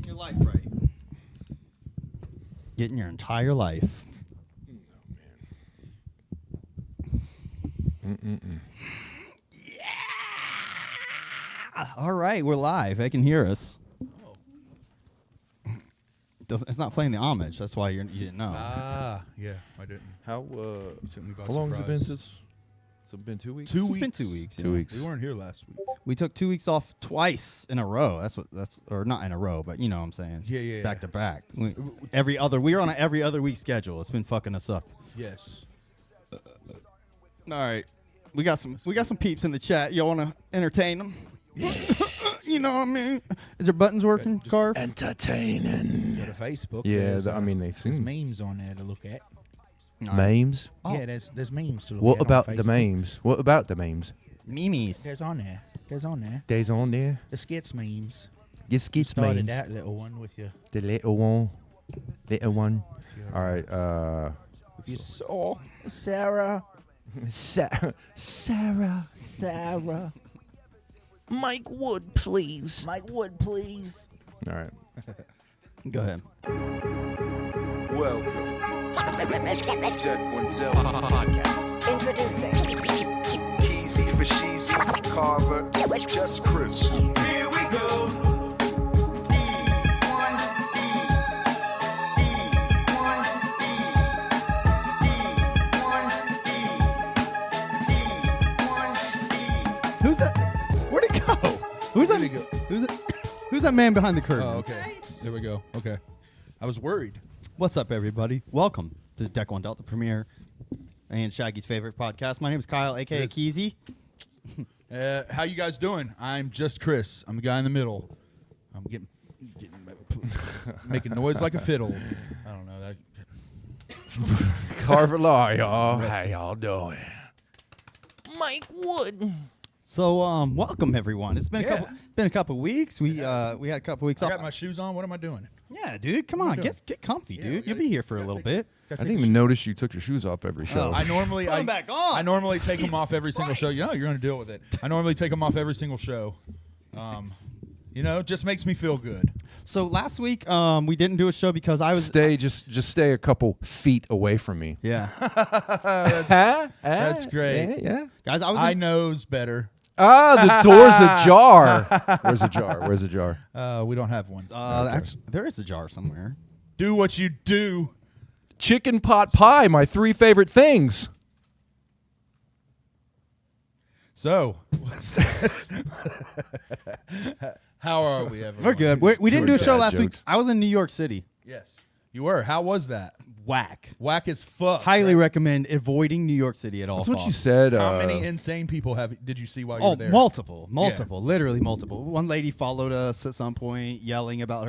your life right. Getting your entire life. Oh, man. Yeah. All right, we're live. They can hear us. It's not playing the homage. That's why you didn't know. Yeah, I didn't. How Took me by long has it been surprise. since? Has it been 2 weeks? It's been 2 weeks. 2 weeks. We weren't here last week. We took 2 weeks off twice in a row. Or not in a row, but you know what I'm saying. Yeah. Back to back. We were on an every other week schedule. It's been fucking us up. Yes. All right. We got some peeps in the chat. Y'all want to entertain them? You know what I mean? Is their buttons working, Carve? Entertaining. Go to Facebook. Yeah, there's, I mean, they there's seem... memes on there to look at. Memes? Oh. Yeah, there's memes to look What at. about on the Facebook. memes? What about the memes? Memes. There's on there. Days on there? The skits memes. Your skits Started memes. that little one with you. The little one. Little one. All right. If you saw Sarah. Sarah. Mike Wood, please. All All right. Go ahead. Welcome. Tech One Tell Podcast. Introducing Easy for Sheezy, Carver, Just Chris. Here we go. Who's that? Where'd it go? Who's that? Who's that man behind the curtain? Oh, okay. There we go. Okay. I was worried. What's up, everybody? Welcome to Deck One Delta Premiere and Shaggy's favorite podcast. My name is Kyle, a.k.a. Yes. Keezy. How you guys doing? I'm just Chris. I'm the guy in the middle. I'm getting making noise like a fiddle. I don't know that. Carver Law, y'all. How y'all doing? Mike Wood. So, welcome everyone. It's been Yeah. a couple weeks. We had a couple weeks I off. got my shoes on. What am I doing? Yeah, dude, come on, doing? get comfy, Yeah, dude. we You'll gotta- be here for a little bit. I didn't even notice you took your shoes off every show. I normally Put 'em back on. I normally take them off every single show. You know, you're going to deal with it. I normally take them off every single show. You know, just makes me feel good. So last week, we didn't do a show because I was. just stay a couple feet away from me. Yeah, That's great. Yeah. guys, I knows better. Ah, the door's ajar. Where's a jar? Where's a jar? We don't have one. Actually, there is a jar somewhere. Do what you do. Chicken pot pie, my 3 favorite things. So, how are we, everyone? We're good. We didn't do a show bad last week. jokes. I was in New York City. Yes, you were. How was that? Whack. Whack as fuck. Highly right? recommend avoiding New York City at all That's what you costs. said. How many insane people did you see while you Oh, were there? multiple, literally multiple. One lady followed us at some point, yelling about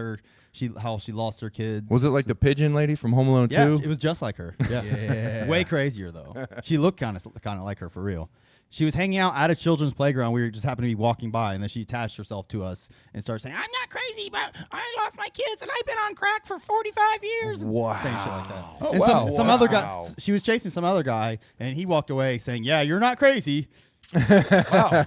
how she lost her kids. Was it like the pigeon lady from Home Alone 2? Yeah, it was just like her. Yeah, Yeah. way crazier though. She looked kind of like her for real. She was hanging out at a children's playground. We were just happened to be walking by, and then she attached herself to us and started saying, "I'm not crazy, but I lost my kids, and I've been on crack for 45 years." Wow. Saying shit like that. Oh, and wow. Some other guy. Wow. She was chasing some other guy, and he walked away saying, "Yeah, you're not crazy." Wow.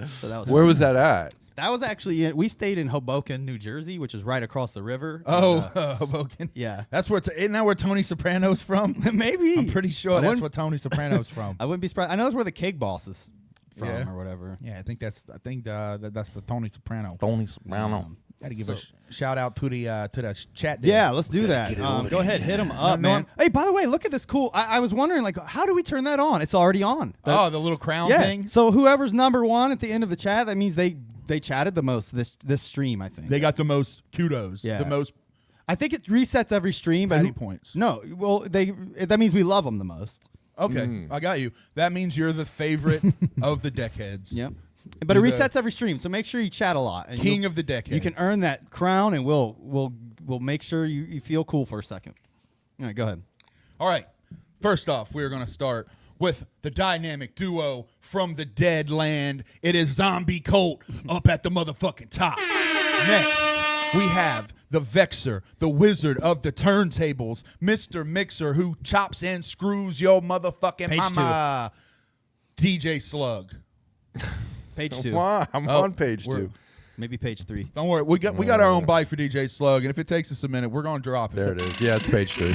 So that was Where was that at? That was actually we stayed in Hoboken, New Jersey, which is right across the river. Oh, And, Hoboken. yeah. That's where. Isn't that where Tony Soprano's from? Maybe. I'm pretty sure I that's wouldn't- where Tony Soprano's from. I wouldn't be surprised. I know that's where the Cake Boss is from Yeah. or whatever. Yeah, I think that's the Tony Soprano. Tony Soprano. Got to give So- a shout out to the chat. There. Yeah, let's do that. Go ahead, hit them up, man. Hey, by the way, look at this cool. I was wondering, like, how do we turn that on? It's already on. Oh, the little crown yeah. thing. So whoever's number one at the end of the chat, that means they chatted the most this stream. I think They got the most kudos. Yeah. The most I think it resets every stream. patty but points. No, well, that means we love them the most. Okay, I got you. That means you're the favorite of the deckheads. Yep. But it You're the resets every stream, so make sure you chat a lot. And King you'll- of the deckheads. You can earn that crown, and we'll make sure you feel cool for a second. All right, go ahead. All right. First off, we're going to start with the dynamic duo from the dead land. It is Zombie Colt up at the motherfucking top. Next, we have the Vexer, the wizard of the turntables, Mr. Mixer, who chops and screws your motherfucking Page mama, DJ Slug. Page 2. Wow, I'm Oh, on page we're- 2. Maybe page 3. Don't worry, we got our own bike for DJ Slug, and if it takes us a minute, we're gonna drop it. There it is. Yeah, it's page 3.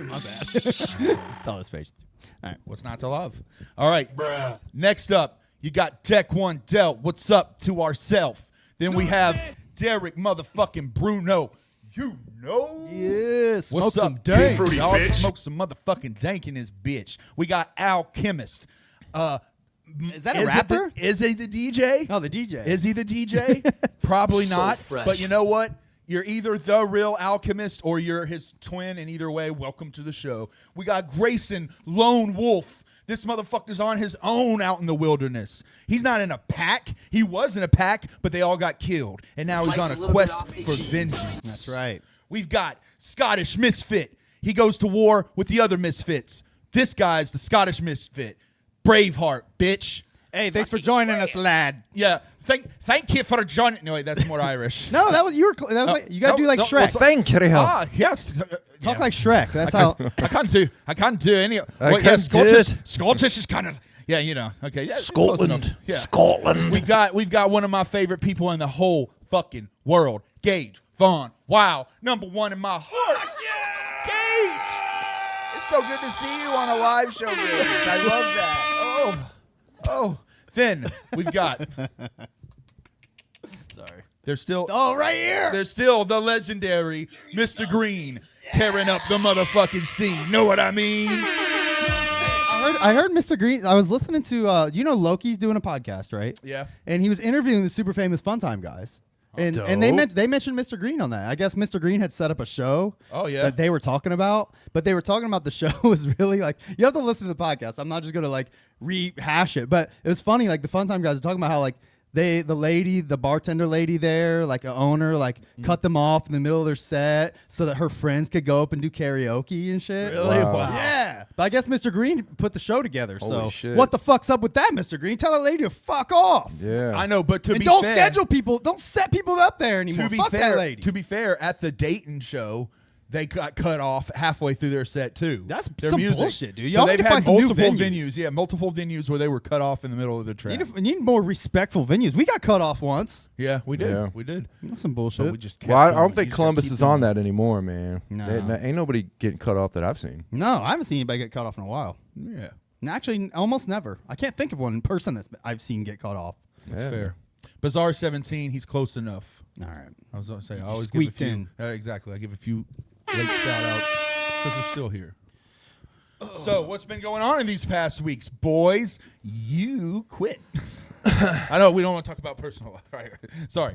My bad. Thought it was page 3. All right. What's not to love? All right. Bruh. Next up, you got Deck 1 Dealt. What's up to ourself? Then we have Derek motherfucking Bruno. You know. Yeah, smoke What's some up, dank. Fruity Y'all bitch. Smoke some motherfucking dank in this bitch. We got Alchemist. Is that a rapper? Is he the DJ? Oh, the DJ. Is he the DJ? Probably not. fresh. But you know what? You're either the real Alchemist or you're his twin, and either way, welcome to the show. We got Grayson Lone Wolf. This motherfucker's on his own out in the wilderness. He's not in a pack. He was in a pack, but they all got killed. And now he's on a quest for vengeance. That's right. We've got Scottish Misfit. He goes to war with the other Misfits. This guy's the Scottish Misfit. Braveheart, bitch. Hey, thanks for joining us, lad. Yeah. Thank you for joining. No, wait, that's more Irish. No, that was you got to do like Shrek. Thank you. Ah, yes. Talk like Shrek. That's how. I can't do any. I can't do it. Scottish is kind of. Yeah, you know. Okay. Yeah, close Scotland. enough. Yeah. Scotland. We've got one of my favorite people in the whole fucking world, Gage Vaughn. Wow, #1 in my heart. Gage. It's so good to see you on a live show, Gage. I love that. Oh. Then we've got. Sorry. There's still. Oh, right here. There's still the legendary Mr. Green tearing up the motherfucking scene. Know what I mean? I heard Mr. Green. I was listening to Loki's doing a podcast, right? Yeah. And he was interviewing the super famous Funtime guys. And they mentioned Mr. Green on that. I guess Mr. Green had set up a show. Oh, yeah. That they were talking about, but they were talking about the show was really like you have to listen to the podcast. I'm not just gonna like rehash it, but it was funny. Like the Funtime guys were talking about how like the bartender lady there, like a owner, like cut them off in the middle of their set so that her friends could go up and do karaoke and shit. Really? Wow. Yeah. But I guess Mr. Green put the show together. Holy so shit. what the fuck's up with that, Mr. Green? Tell that lady to fuck off. Yeah. I know, but to And be don't fair, schedule people. Don't set people up there anymore. To be Fuck fair, that lady. to be fair, at the Dayton show, they got cut off halfway through their set too. That's Their some music. bullshit, dude. So Y'all they've need to had find some new multiple venues. Yeah, multiple venues where they were cut off in the middle of the track. We need more respectful venues. We got cut off once. Yeah, we did. Yeah. We did. That's some bullshit. But we just kept Well, I going. don't You think just Columbus keep is on doing that anymore, man. No. Ain't nobody getting cut off that I've seen. No, I haven't seen anybody get cut off in a while. it. Yeah, And actually, almost never. I can't think of one person I've seen get cut off. that's Yeah. fair. Bizarre 17, he's close enough. All right. I was going to say, I always Squeaked give a few. in. Exactly. I give a few late shout outs because they're still here. So, what's been going on in these past weeks, boys? You quit. I know we don't want to talk about personal life. Right. Sorry.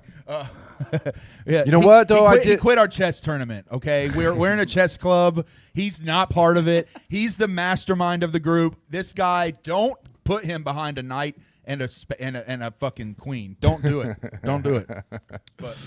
Yeah. You know what, though? He quit our chess tournament. Okay, we're in a chess club. He's not part of it. He's the mastermind of the group. This guy, don't put him behind a knight and a fucking queen. Don't do it. Don't do it. But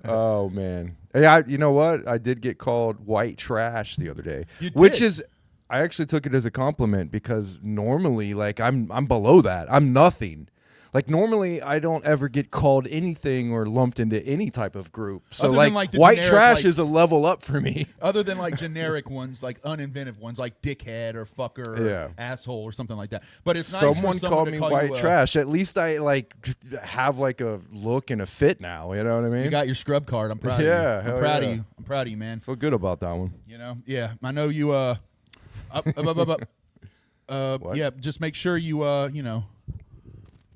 Oh man. Hey, you know what? I did get called white trash the other day, You which did? is I actually took it as a compliment because normally, like, I'm below that. I'm nothing. Like, normally I don't ever get called anything or lumped into any type of group. So Other than, like, the white generic, trash like- is a level up for me. other than like generic ones, like uninventive ones, like dickhead or fucker or Yeah. asshole or something like that. But it's nice Someone for called to me call white you, trash. At least I like have like a look and a fit now. You know what I mean? You got your scrub card. I'm proud Yeah, of you. I'm hell proud yeah. of you. I'm proud of you, man. Feel good about that one. You know, yeah. I know you. Yeah. Just make sure you.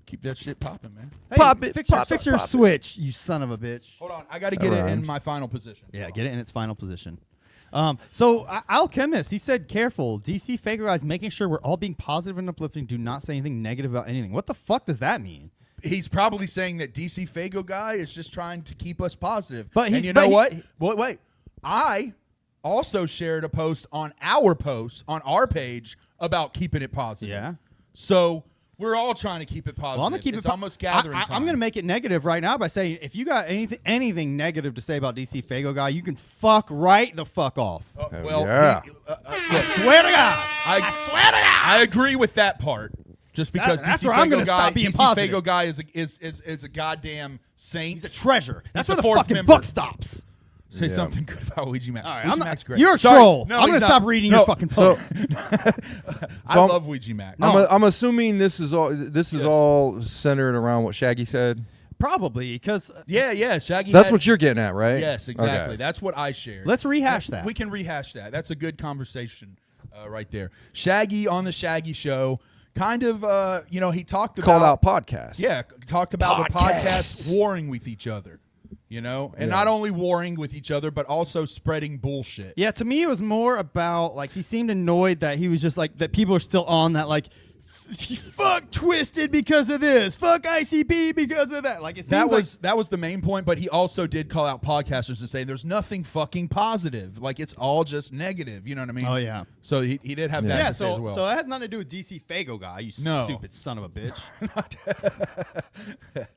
Keep that shit popping, man. Hey, Pop it, Fix pop it, your pop it. switch, you son of a bitch. Hold on, I got to get it in Around. my final position. Yeah, get it in its final position. So Alchemist, he said, careful. DC Faker guys making sure we're all being positive and uplifting. Do not say anything negative about anything. What the fuck does that mean? He's probably saying that DC Fago guy is just trying to keep us positive. But and he's- you but know he- what? Wait. I also shared a post on our page about keeping it positive. Yeah. So we're all trying to keep it positive. Well, I'm gonna keep it's it. almost gathering time. I'm gonna make it negative right now by saying if you got anything negative to say about DC Fago guy, you can fuck right the fuck off. Well, yeah. I swear to God. I swear to God. I agree with that part. Just because That's DC where I'm Fago gonna guy, stop being DC positive. Fago guy is a goddamn saint. He's a treasure. That's He's where the the fourth fucking member. book stops. Say Yeah. something good about Ouija Max. All right, Ouija I'm not, Max great. you're a Sorry. troll. No, I'm he's gonna not. stop reading No, your fucking posts. I So- love Ouija Max. I'm assuming this is all centered around what Shaggy said. Probably because Yeah, Shaggy. That's what you're getting at, right? Yes, exactly. Okay. That's what I shared. let's rehash that. We can rehash that. That's a good conversation right there. Shaggy on the Shaggy Show, kind of, he talked about Called out podcasts. Yeah, talked about the Podcasts. podcasts warring with each other. And not only warring with each other, but also spreading bullshit. Yeah, to me it was more about like he seemed annoyed that he was just like that people are still on that like fuck Twisted because of this, fuck ICP because of that. Like it seems That was the main point, but he also did call out podcasters and say there's nothing fucking positive. Like it's all just negative. You know what I mean? Oh, yeah. So he did have that to say as well. So it has nothing to do with DC Fago guy. You No. stupid son of a bitch.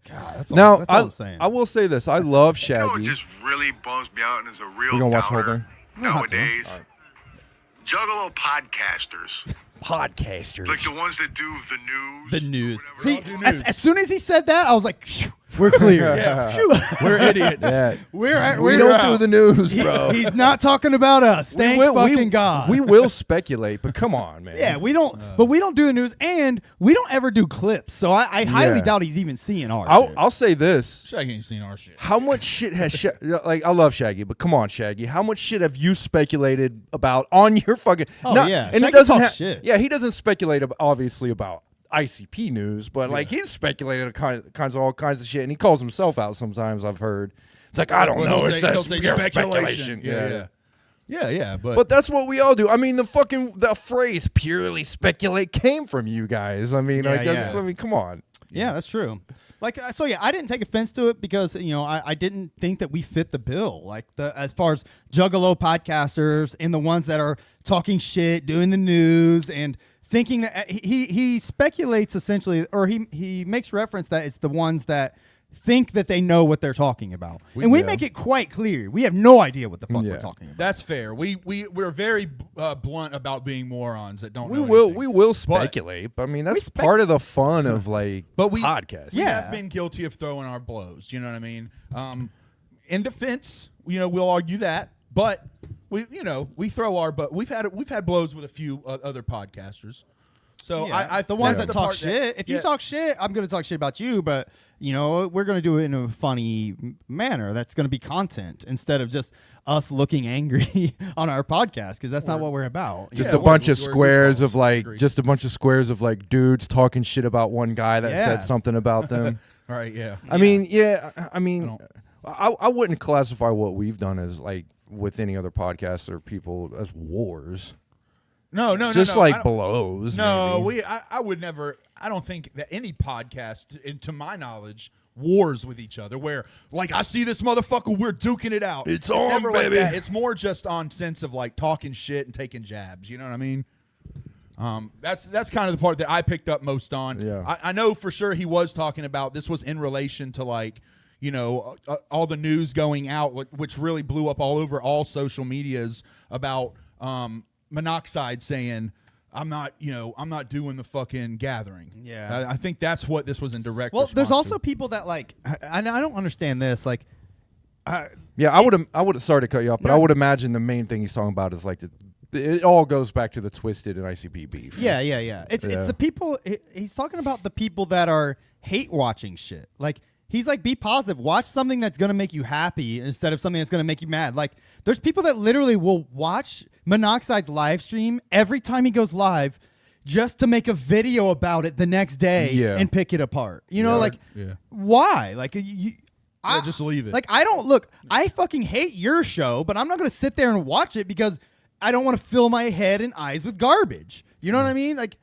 God, that's Now, all I'm saying. I will say this. I love You know what Shaggy. just really bums me out and is a real We gonna watch the whole downer thing? nowadays? Juggalo podcasters. Podcasters. Like the ones that do the news. the news. or See, whatever. as soon as he said that, I was like, phew, we're clear. Phew. We're idiots. Yeah. We don't out. do the news, bro. He's not talking about us. Thank fucking God. We will speculate, but come on, man. Yeah, we don't. But we don't do the news, and we don't ever do clips. So I highly Yeah. doubt he's even seeing ours. I'll say this. Shaggy ain't seen our shit. How much shit has like I love Shaggy, but come on, Shaggy. How much shit have you speculated about on your fucking? Oh, yeah. and Shaggy it doesn't talks shit. Yeah, he doesn't speculate obviously about ICP news, but like he's speculated all kinds of shit, and he calls himself out sometimes. I've heard it's like I don't know. He'll It's say just pure speculation. Yeah. Yeah. But that's what we all do. I mean, the phrase "purely speculate" came from you guys. I mean, Yeah. I mean, come on. Yeah, that's true. Like, so yeah, I didn't take offense to it because I didn't think that we fit the bill. Like as far as juggalo podcasters and the ones that are talking shit, doing the news, and thinking that he speculates essentially, or he makes reference that it's the ones that think that they know what they're talking about, and we make it quite clear we have no idea what the fuck we're talking about. That's fair. We're very blunt about being morons that don't. We know will anything. we will speculate. But I mean, that's part of the fun of like podcasts. We Yeah. have been guilty of throwing our blows. You know what I mean? In defense, we'll argue that, but we throw our. But we've had blows with a few other podcasters. So I the ones that's that the talk part shit. If you yeah. talk shit, I'm going to talk shit about you, but we're going to do it in a funny manner. That's going to be content instead of just us looking angry on our podcast, because that's not what we're about. Just Yeah, a bunch of we're squares goofballs. of like Agreed. just a bunch of squares of like dudes talking shit about one guy that Yeah. said something about them. All right, yeah. I mean, I wouldn't classify what we've done as like with any other podcast or people as wars. No, Just no, like I don't- blows. No, maybe. I would never. I don't think that any podcast, to my knowledge, wars with each other. Where like I see this motherfucker, we're duking it out. It's on, never baby. Like that. It's more just on sense of like talking shit and taking jabs. You know what I mean? That's kind of the part that I picked up most on. Yeah. I know for sure he was talking about this was in relation to like all the news going out, which really blew up all over all social medias about Monoxide saying, I'm not doing the fucking gathering. Yeah. I think that's what this was in direct Well, there's response also to. people that like, I don't understand this. Like, Yeah, I would. Sorry to cut you off, but I would imagine the main thing he's talking about is like it all goes back to the Twisted and ICP beef. yeah. It's Yeah. the people. He's talking about the people that are hate watching shit. Like, he's like, be positive. Watch something that's gonna make you happy instead of something that's gonna make you mad. Like, there's people that literally will watch Monoxide's live stream every time he goes live just to make a video about it the next day and pick it apart. Why? Like, Just leave it. Like, I fucking hate your show, but I'm not going to sit there and watch it because I don't want to fill my head and eyes with garbage. You know what I mean? Like,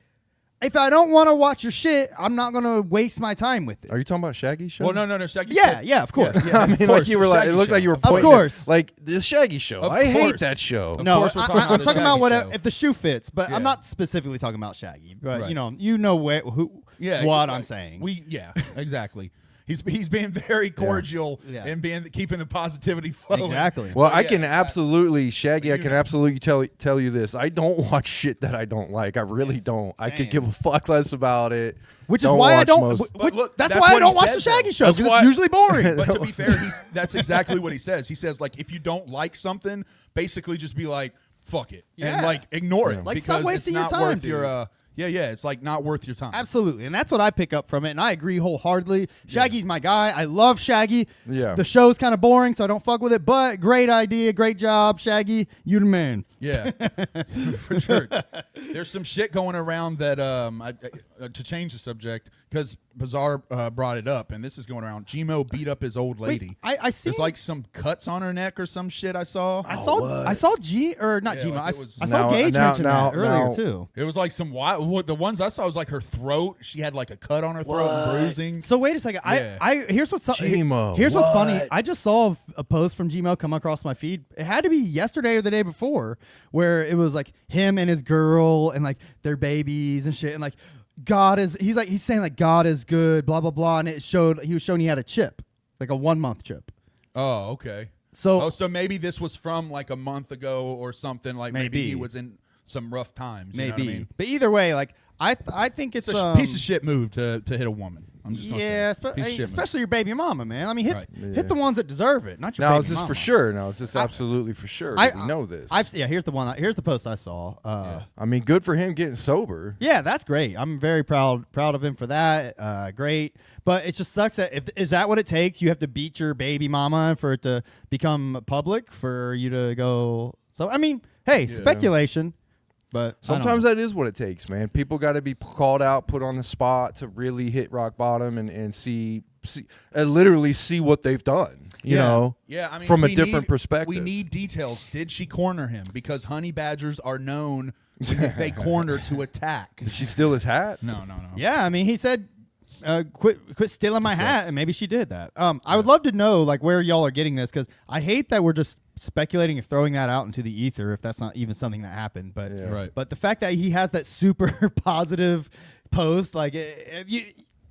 if I don't want to watch your shit, I'm not going to waste my time with it. Are you talking about Shaggy's show? Well, no, Shaggy. Yeah, of course. Yeah, I mean, of like course, you were the like, it Shaggy looked like show. you were Of pointing course. at, like the Shaggy show. Of I hate course. that show. Of No, course we're talking about I'm the talking about Shaggy show. if the shoe fits, but Yeah. I'm not specifically talking about Shaggy. But Right. you know what I'm saying. Exactly. He's being very cordial Yeah. and keeping the positivity flowing. Exactly. Well, But I yeah, can absolutely, Shaggy. I you can know. absolutely tell you this. I don't watch shit that I don't like. I really don't. I could give a fuck less about it. Which is why I watch don't. most- But look, that's that's why I what don't he watch said, the Shaggy though. show That's because why- it's usually boring. But to be fair, that's exactly what he says. He says, like, if you don't like something, basically just be like, fuck it. Yeah. And, like, ignore it. Like, because stop wasting your it's not time, worth dude. your, Yeah, it's like not worth your time. Absolutely. And that's what I pick up from it. And I agree wholeheartedly. Shaggy's my guy. I love Shaggy. Yeah. The show's kind of boring, so I don't fuck with it. But great idea. Great job, Shaggy. You the man. Yeah, for sure. There's some shit going around that to change the subject, because Bizarre brought it up, and this is going around. Gmo beat up his old lady. Wait, I see. There's like some cuts on her neck or some shit I saw. I saw G or not Yeah, Gmo. like I, it was- I saw Now- Gage now- mention now- that earlier now- too. It was like some wild. The ones I saw was like her throat. She had like a cut on her throat and bruising. So wait a second. Yeah. I here's what's Gmo, here's what's funny. what? I just saw a post from Gmo come across my feed. It had to be yesterday or the day before, where it was like him and his girl and like their babies and shit, and like he's saying like God is good, blah blah blah, and he was showing he had a chip, like a 1 month chip. Oh, okay. So So maybe this was from like a month ago or something. Like maybe he was in some rough times. You know what I mean? But either way, like I think it's It's a piece of shit move to hit a woman. I'm just gonna yeah, say. Piece of shit move. especially your baby mama, man. I mean, hit Right. hit the ones that deserve it, not your Now baby is this mama. for sure? Now is this absolutely for sure? I we know this. Here's the one. Here's the post I saw. I mean, good for him getting sober. Yeah, that's great. I'm very proud of him for that. Great, but it just sucks that is that what it takes? You have to beat your baby mama for it to become public for you to go. So I mean, hey, speculation, but Sometimes that is what it takes, man. People got to be called out, put on the spot to really hit rock bottom and see literally see what they've done. You know, Yeah, I mean, from a we different need- perspective. We need details. Did she corner him? Because honey badgers are known when they corner to attack. Did she steal his hat? No. yeah. I mean, he said, "Quit stealing my hat," and maybe she did that. I would love to know like where y'all are getting this, because I hate that we're just speculating and throwing that out into the ether if that's not even something that happened. But Right. But the fact that he has that super positive post, like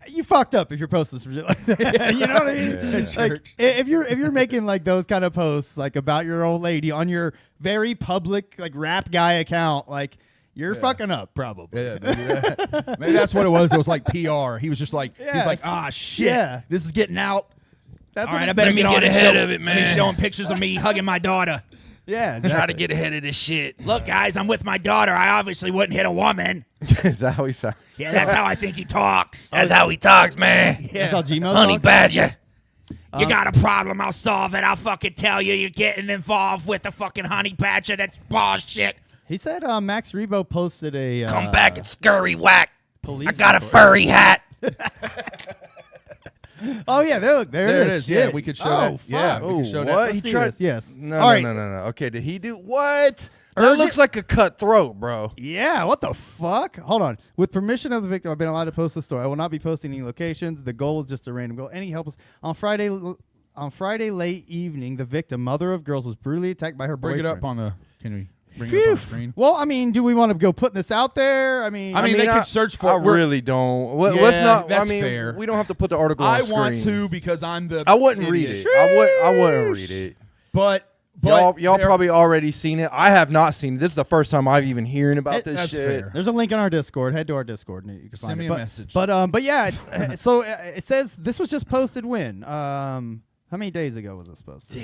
you fucked up if you're posting some shit like that. You know what I mean? Yeah. Like if you're making like those kind of posts like about your old lady on your very public like rap guy account, like you're fucking up probably. Yeah, maybe that's what it was. It was like PR. He was just like, he's Yes. like, ah, shit, Yeah. this is getting out. That's All what right, it- I better Let me get on get and ahead show- of it, Let me man. showing pictures of me hugging my daughter. Yeah, Try to exactly. get ahead of this shit. Look, guys, I'm with my daughter. I obviously wouldn't hit a woman. Is that how he sounds? Yeah, that's how I think he talks. That's how he talks, man. That's how Gmo Honey talks? badger. You got a problem, I'll solve it. I'll fucking tell you you're getting involved with the fucking honey badger. That's bullshit. He said Max Rebo posted a Come back and scurry whack. police I got a report. furry hat. Oh yeah, there it is. Yeah, Shit. we could show Oh, that. Yeah, fuck. we could show what? that. Let's He see tried. this, yes. No, All no, right. no. Okay, did he do what? That Urgent- looks like a cut throat, bro. Yeah, what the fuck? Hold on. With permission of the victim, I've been allowed to post the story. I will not be posting any locations. The goal is just a random goal. Any help us on Friday late evening, the victim, mother of girls, was brutally attacked by her Bring boyfriend. it up on the. Can we bring it up on the screen? Well, I mean, do we want to go putting this out there? I mean, they could search for I it. We're- really don't. Let's Yeah, not. that's I mean, fair. we don't have to put the article I on want screen. to because I'm the. I wouldn't read idiot. it. I wouldn't read it. But Y'all there- probably already seen it. I have not seen it. This is the first time I've even hearing about this That's shit. fair. there's a link on our Discord. Head to our Discord and you can Send find me it. a But- message. But yeah, it's so it says this was just posted when? How many days ago was this posted?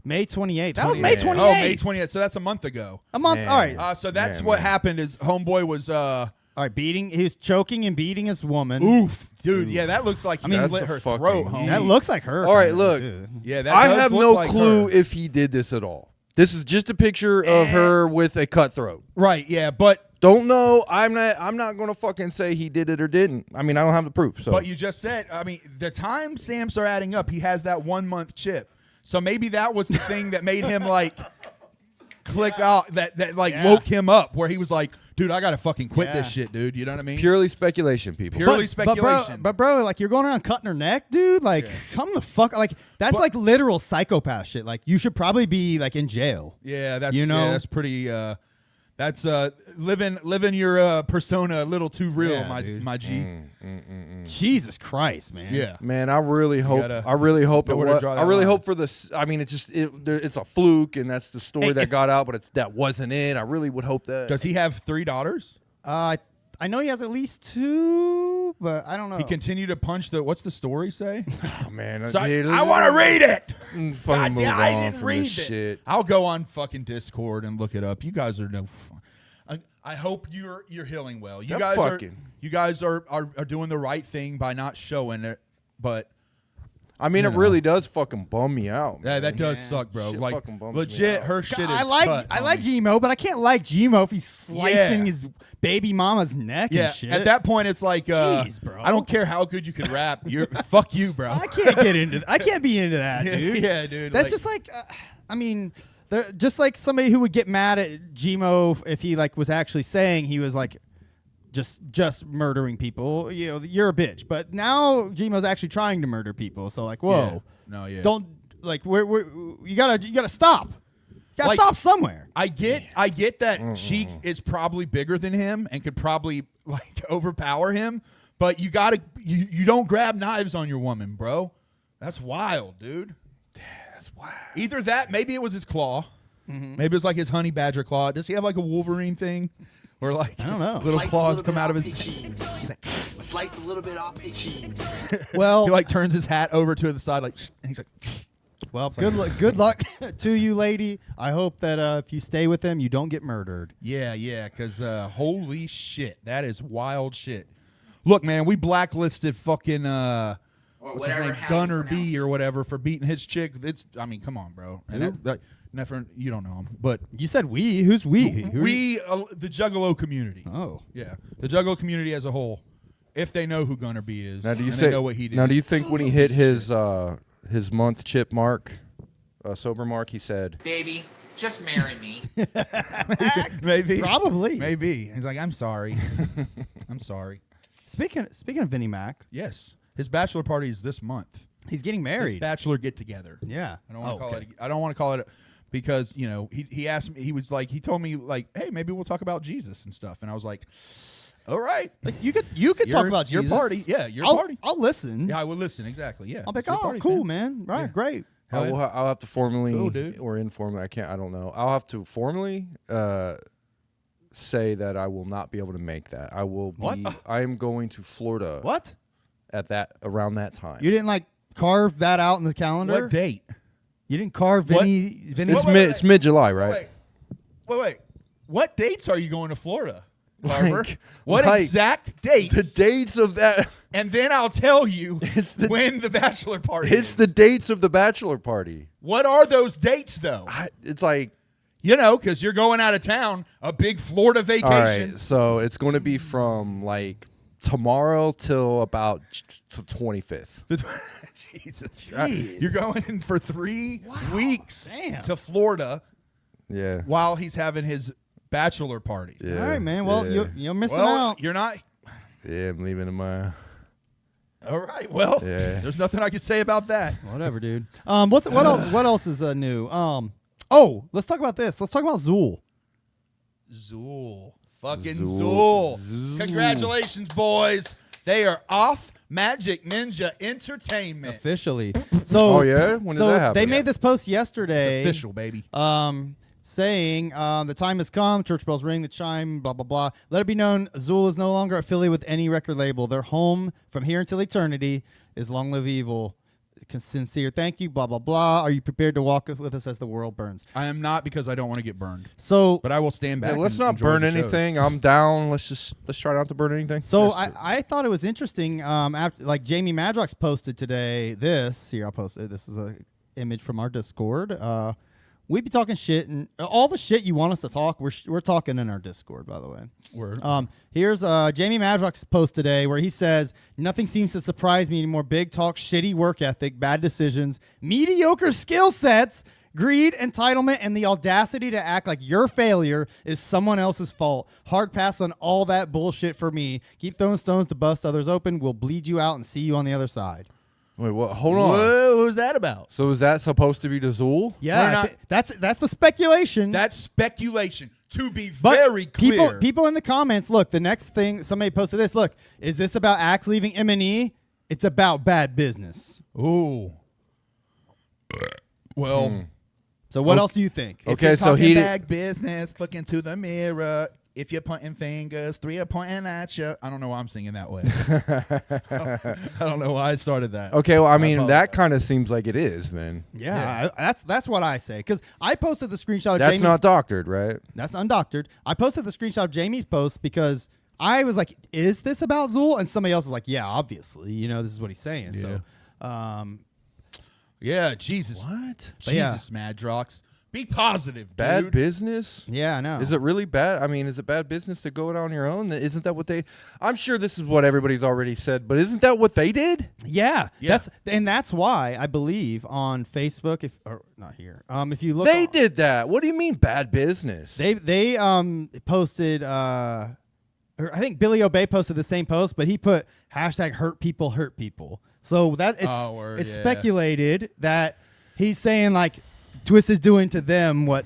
May 28th. That was May 28th. Oh, May 20th. So that's a month ago. A month. Man. All right. So that's Man, what man. happened. Is homeboy was All right, he was choking and beating his woman. oof, dude. Yeah, that looks like he mean, slit that's her a fucking throat. heat. Homie. That looks like her. All right, look. Too. Yeah, that I does have look no like clue her. if he did this at all. This is just a picture of her with a cutthroat. Right. Yeah, but Don't know. I'm not gonna fucking say he did it or didn't. I mean, I don't have the proof. So but you just said. I mean, the time stamps are adding up. He has that 1 month chip. So maybe that was the thing that made him like click out. That like woke him up where he was like, dude, I gotta fucking quit this shit, dude. You know what I mean? purely speculation, people. Purely speculation. But bro, like you're going around cutting her neck, dude. Like, come the fuck. Like that's like literal psychopath shit. Like you should probably be like in jail. Yeah, that's You know? that's pretty. That's living your persona a little too real, Yeah, my dude. my G. Jesus Christ, man. Yeah. Man, I really hope. gotta I really hope. know It where to was, draw I that really line. hope for this. I mean, it's a fluke, and that's the story Hey, that if- got out. But that wasn't it. I really would hope that. Does he have 3 daughters? I know he has at least 2, but I don't know. He continued to punch the. What's the story say? Oh, man, So dude, I want to read it. fucking God move damn, I on didn't from read this it. shit. I'll go on fucking Discord and look it up. You guys are no fun. I hope you're healing well. You That guys are doing the right thing by not showing it, but I mean, You it know. really does fucking bum me out. yeah, that man. does suck, bro. Shit Like fucking bums me legit, out. her shit is. I like cut, I like homie. Gmo, but I can't like Gmo if he's slicing Yeah. his baby mama's neck Yeah, and shit. at that point, it's like, Jeez, bro. I don't care how good you can rap. You're fuck you, bro. I can't get into. I can't be into that, dude. Yeah, dude. That's like- just like, I mean, they're just like somebody who would get mad at Gmo if he like was actually saying he was like just murdering people. You know, you're a bitch. But now Gmo's actually trying to murder people. So like, whoa, No, yeah. don't like. You gotta stop. You gotta Like- stop somewhere. I get that she is probably bigger than him and could probably like overpower him, but you don't grab knives on your woman, bro. That's wild, dude. That's wild. Either that, maybe it was his claw. Maybe it was like his honey badger claw. Does he have like a Wolverine thing? Or like I don't know. little Slice a claws little come bit out of off his. the cheese. He's like, Slice a little bit off the cheese. Well, he like turns his hat over to the side, like, and he's like, well, good luck to you, lady. I hope that if you stay with him, you don't get murdered. yeah, because holy shit, that is wild shit. Look, man, we blacklisted fucking what's his whatever, name, how you Gunner pronounce B it. or whatever for beating his chick. I mean, come on, bro. And never, you don't know him, but You said we. Who's we? Who- the Juggalo community. Oh. Yeah, the Juggalo community as a whole. If they know who Gunner B is, Now, do you and say? they know what he did? Now, do you think when he hit his month chip mark, sober mark, he said, Baby, just marry me. maybe, Probably. maybe. He's like, I'm sorry, I'm sorry. Speaking of Vinnie Mac, Yes, his bachelor party is this month. he's getting His married. bachelor get together. Yeah. I don't want to Oh, call okay. it. I don't want to call it because he asked me. He was like, he told me like, hey, maybe we'll talk about Jesus and stuff. And I was like, all right, Like you could talk about your Jesus. party. Yeah, your I'll, party. I'll listen. Yeah, I would listen. Exactly. Yeah, I'll be like, It's your oh, party, cool, man. man. Right, Yeah. great. Hell yeah. I'll have to formally Cool, dude. or informally, I don't know. I'll have to formally say that I will not be able to make that. I will be. What? I am going to Florida. What? Around that time. You didn't like carve that out in the calendar? What date? You didn't carve Vinny. It's Wait, it's mid-July, right? Wait. What dates are you going to Florida, Carver? Like- what like exact dates? The dates of that. And then I'll tell you when the bachelor party It's is. the dates of the bachelor party. What are those dates, though? It's like, Because you're going out of town, a big Florida all vacation. right, so it's going to be from like tomorrow till about the 25th. Jesus Christ. You're going in for 3 weeks Damn. to Florida Yeah. while he's having his bachelor party. Yeah. All right, man. Well, yeah. you're missing Well, out. you're not. Yeah, I'm leaving tomorrow. All right. Well, Yeah. there's nothing I can say about that. Whatever, dude. What else is new? Let's talk about this. Let's talk about Zuul. Zuul. Fucking Zuul. Zuul. Congratulations, boys. They are off Magic Ninja Entertainment. Officially. So, Oh, yeah? When did that happen? They made this post yesterday. It's official, baby. Saying the time has come, church bells ring, the chime, blah, blah, blah. Let it be known, Zuul is no longer affiliated with any record label. Their home from here until eternity is Long Live Evil. Sincere thank you, blah, blah, blah. Are you prepared to walk with us as the world burns? I am not because I don't want to get burned. So, But I will stand back. Yeah, let's and not enjoy burn the shows. anything. I'm down. Let's try not to burn anything. So I thought it was interesting. After like Jamie Madrox posted today this. Here, I'll post it. This is a image from our Discord. We'd be talking shit and all the shit you want us to talk. We're talking in our Discord, by the way. Word. Here's Jamie Madrox's post today where he says, "Nothing seems to surprise me anymore. Big talk, shitty work ethic, bad decisions, mediocre skill sets, greed, entitlement, and the audacity to act like your failure is someone else's fault. Hard pass on all that bullshit for me. Keep throwing stones to bust others open. We'll bleed you out and see you on the other side." Wait, what? Hold on. Whoa, who's that about? So is that supposed to be the Zool? Yeah, We're not- that's the speculation. That's speculation. To be But very clear. people in the comments, look, the next thing somebody posted this. Look, is this about Axe leaving M&E? It's about bad business. Ooh. Well. So what else do you think? If Okay, you're so talking he did- bag business, look into the mirror. if you're pointing fingers, 3 are pointing at you. I don't know why I'm singing that way. I don't know why I started that. Okay, well, I mean, apologize. that kind of seems like it is then. Yeah, that's what I say. Because I posted the screenshot of That's Jamie's. not doctored, right? That's undoctored. I posted the screenshot of Jamie's post because I was like, is this about Zuul? And somebody else was like, yeah, obviously. You know, this is what he's saying. Yeah. So, Yeah, Jesus. What? Jesus, Madrox. Be positive, dude. Bad business? yeah, I know. Is it really bad? I mean, is it bad business to go out on your own? Isn't that what they... I'm sure this is what everybody's already said, but isn't that what they did? Yeah, Yeah. that's why I believe on Facebook, or not here, if you look, They did that. What do you mean bad business? They posted. Or I think Billy Obey posted the same post, but he put hashtag hurt people. So that it's yeah. speculated that he's saying like Twisted's doing to them what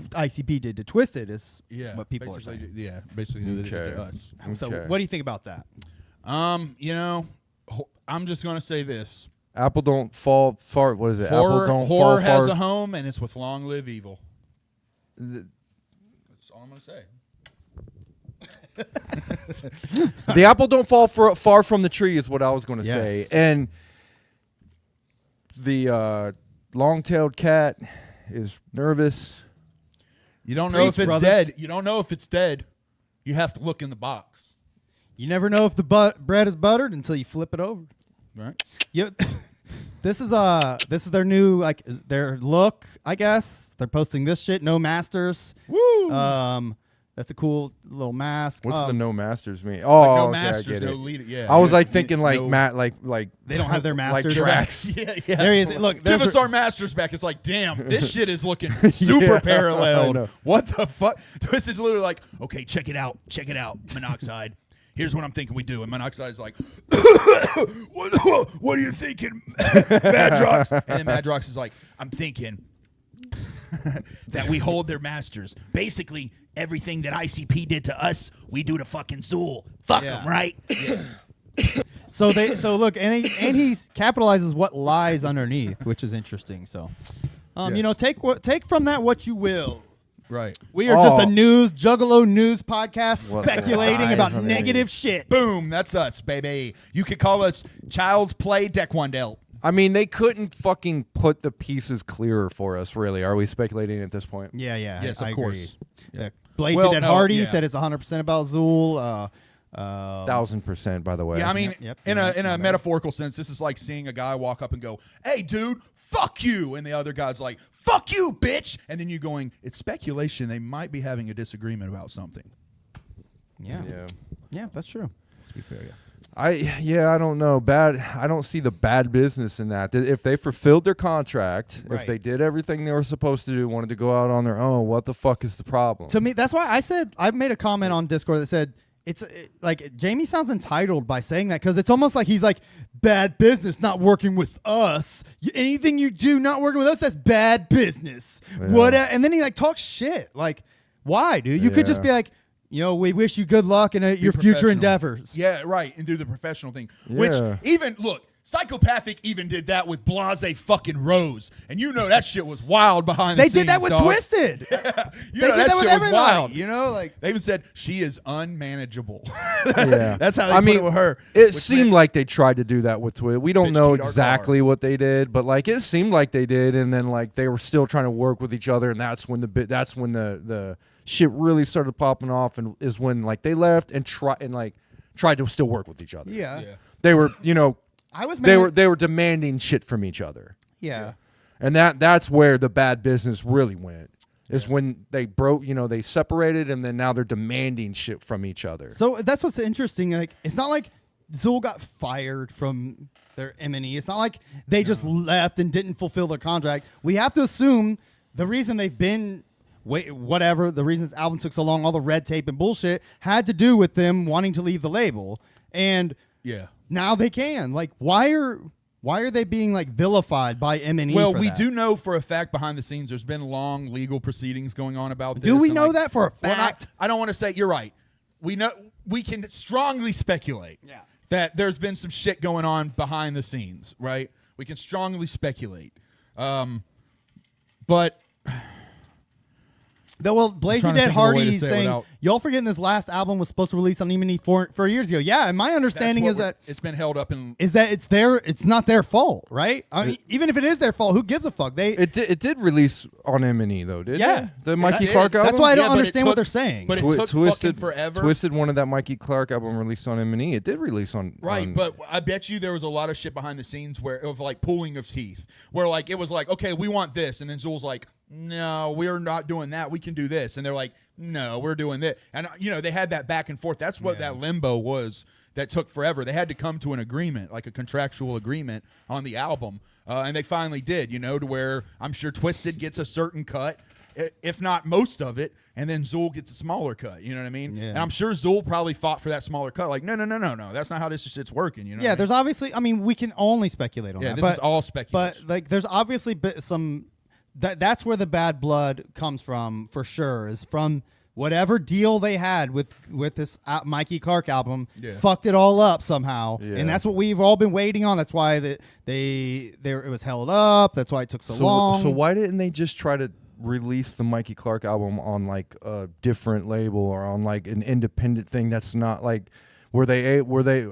ICP did to Twisted is what people are saying. Yeah, basically they did Okay. to us. So Okay. what do you think about that? You know, I'm just gonna say this: Apple don't fall far. What is it? Apple don't horror fall has far. a home, and it's with long live evil. That's all I'm gonna say. The apple don't fall far from the tree is what I was going to say. Yes. And the long-tailed cat is nervous. You don't know if Preach, it's brother. dead. You don't know if it's dead. You have to look in the box, You never know if the bread is buttered until you flip it over. right? Yeah. This is their new their look, I guess. They're posting this shit, no masters. Woo! That's a cool little mask. What's the no masters mean? Oh, Like no okay, masters, I get no it. leader. Yeah, I was yeah, like thinking like no- Matt, like They don't have their like masters. tracks. Yeah. There he is. Look, Give there's us our masters back. It's like, damn, this shit is looking super Yeah, I paralleled. know. What the fuck? This is literally like, okay, check it out, Monoxide. Here's what I'm thinking we do. And Monoxide's like, what are you thinking, Madrox? And then Madrox is like, I'm thinking that we hold their masters. Basically, everything that ICP did to us, we do to fucking Zuul. Fuck them, Yeah. right? So look, and he capitalizes what lies underneath, which is interesting. So, you know, take from that what you will. Right. We are just a Oh. juggalo news podcast What the speculating lies about underneath. negative shit. Boom, that's us, baby. You could call us Child's Play Deck One Delt. I mean, they couldn't fucking put the pieces clearer for us, really. Are we speculating at this point? Yeah. Yes, I of course. agree. Yeah. Blazed Well, at no, Hardy yeah. said it's 100% about Zool. 1000%, by the way. Yeah, I mean, Yep, in you're right, a my bad. metaphorical sense, this is like seeing a guy walk up and go, "Hey, dude, fuck you," and the other guy's like, "Fuck you, bitch," and then you going, "It's speculation. They might be having a disagreement about something." Yeah, that's true. Let's be fair, yeah. I don't know. I don't see the bad business in that. If they fulfilled their contract, if Right. they did everything they were supposed to do, wanted to go out on their own, what the fuck is the problem? To me, that's why I made a comment on Discord that said like Jamie sounds entitled by saying that because it's almost like he's like bad business not working with us. Anything you do not working with us, that's bad business. Yeah. What? And then he like talks shit. Like, why, dude? You could just Yeah. be like, you know, we wish you good luck in your future Professional. endeavors. Yeah, right, and do the professional thing. Which Yeah. even look, Psychopathic even did that with Blase fucking Rose, and you know that shit was wild behind the They scenes. did that with dog. Twisted. You They know did that that with shit was everybody. wild. You know, like They even said she is unmanageable. Yeah. That's how they I put mean, it with her. It which seemed meant- like they tried to do that with Twitter. We don't Bitch know keyed our exactly car. what they did, but like it seemed like they did, and then like they were still trying to work with each other, and that's when the shit really started popping off, and is when like they left and tried to still work with each other. yeah. They were, you know, I was they mainly- were demanding shit from each other. yeah. And that's where the bad business really went. Is when they broke, you know, they separated, and then now they're demanding shit from each other. So that's what's interesting. Like, it's not like Zuul got fired from their M&E. It's not like they just left and didn't fulfill their contract. We have to assume the reason they've been the reason this album took so long, all the red tape and bullshit, had to do with them wanting to leave the label. And Yeah. now they can. Like, why are they being like vilified by M&E? Well, for we that? do know for a fact behind the scenes there's been long legal proceedings going on about this. Do we and, know like, that for a well, fact? I don't want to say you're right. We know we can strongly speculate that there's been some shit going on behind the scenes, right? We can strongly speculate. But Well, Blaze trying Your to Dead think of a way to Hardy say it saying, without- y'all forgetting this last album was supposed to release on E&E 4 years ago. Yeah, and my understanding is that it's been held up in. it's not their fault, right? I mean, even if it is their fault, who gives a fuck? It did release on M&E though, didn't Yeah. it? The Mikey did. Clark album. That's why I don't Yeah, but it understand what took- they're saying. but it took fucking forever. Twisted wanted that Mikey Clark album released on M&E. It did release on Right, on- but I bet you there was a lot of shit behind the scenes where of like pulling of teeth, where like it was like, okay, we want this, and then Zuul's like, no, we're not doing that. We can do this, and they're like, no, we're doing this, and they had that back and forth. That's what that limbo was. That took forever. They had to come to an agreement, like a contractual agreement on the album, and they finally did. To where I'm sure Twisted gets a certain cut, if not most of it, and then Zuul gets a smaller cut. You know what I mean? Yeah. And I'm sure Zuul probably fought for that smaller cut. Like, no, that's not how this shit's working. yeah, there's obviously. I mean, we can only speculate on Yeah, that. this but, is all speculation. But like, there's obviously some. That's where the bad blood comes from, for sure. Is from whatever deal they had with this Mikey Clark album, fucked it all up somehow, and that's what we've all been waiting on. That's why it was held up. That's why it took so long. So why didn't they just try to release the Mikey Clark album on like a different label or on like an independent thing that's not like were they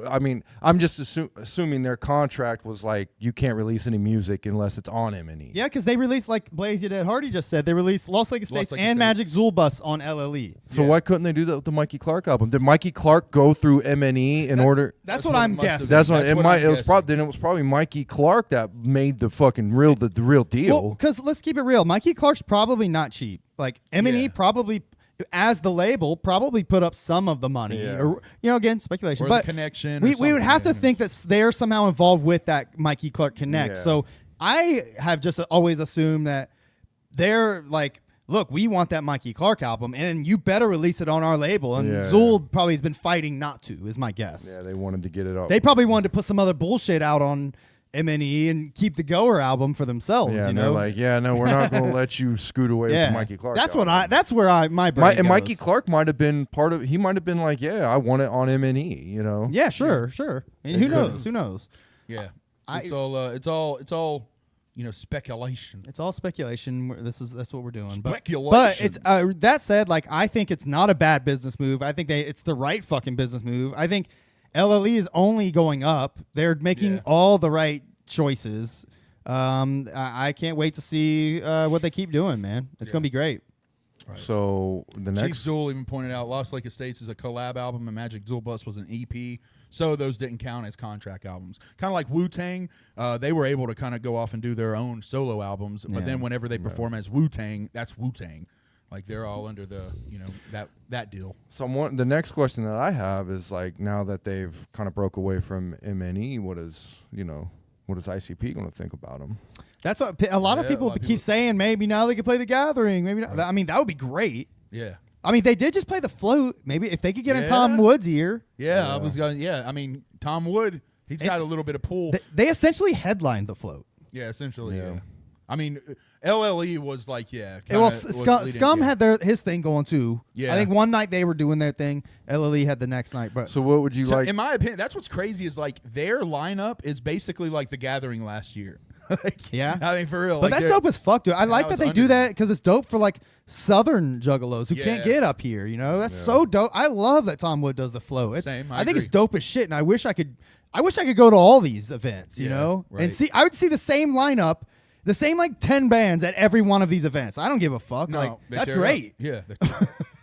I mean, I'm just assuming their contract was like you can't release any music unless it's on M&E. Yeah, because they released, like Blaze Your Dead Hardy just said, they released Lost Lake Estates Lake and Estates. Magic Zuul Bus on LLE. So why couldn't they do that with the Mikey Clark album? Did Mikey Clark go through M&E in order? That's what what it I'm must have guessing. been. That's what That's it what might. I'm It was probably guessing. then it was probably Mikey Clark that made the fucking real deal. Well, because let's keep it real. Mikey Clark's probably not cheap. Like M&E Yeah. probably, as the label, probably put up some of the money. Yeah. Or, again, speculation. Or but the connection. we or would have to something, think that they're somehow involved with that Mikey Clark Connect. Yeah. So I have just always assumed that they're like, look, we want that Mikey Clark album, and you better release it on our label. And Yeah. Zuul probably has been fighting not to, is my guess. Yeah, they wanted to get it up. They probably wanted to put some other bullshit out on M&E and keep the Goer album for themselves. Yeah, you and know, they're like, yeah, no, we're not going to let you scoot away with the Mikey Clark. That's album. That's where my brain And Mikey goes. Clark might have been part of. He might have been like, yeah, I want it on M&E. Yeah, sure. And who knows? Who knows? Yeah, I- it's all speculation. It's all speculation. That's what we're doing. But Speculation. it's that said, like I think it's not a bad business move. I think it's the right fucking business move. I think LLE is only going up. They're making all the right choices. I can't wait to see what they keep doing, man. It's gonna be great. So the Chief next, Zuul even pointed out Lost Lake Estates is a collab album, and Magic Zuul Bus was an EP, so those didn't count as contract albums. Kind of like Wu-Tang, they were able to kind of go off and do their own solo albums, but then whenever they perform as Wu-Tang, that's Wu-Tang. Like they're all under the that deal. so the next question that I have is like, now that they've kind of broke away from M&E, what is ICP going to think about them? That's what a lot of people keep saying. Maybe now they could play The Gathering. Maybe not. I mean, that would be great. Yeah. I mean, they did just play The Float. Maybe if they could get in Yeah. Tom Wood's ear. Yeah, I was going. Yeah, I mean Tom Wood, he's got a little bit of pull. They essentially headlined The Float. Yeah, essentially. Yeah. Yeah. I mean, LLE was like, yeah. Well, kinda was Scum leading- had his thing going too. Yeah. I think one night they were doing their thing. LLE had the next night. But So what would you So, like? in my opinion, that's what's crazy is like their lineup is basically like The Gathering last year. Like, Yeah. I mean, for real. but like, that's they're- dope as fuck, dude. I like now that it's they do underground. that because it's dope for like Southern juggalos who can't Yeah. get up here. That's so dope. I love that Tom Wood does The Float. Same, I think it's agree. dope as shit, and I wish I could go to all these events. You Yeah, know, right. and see. I would see the same lineup. The same like 10 bands at every one of these events. I don't give a fuck. No, Like, they that's tear great. up. Yeah.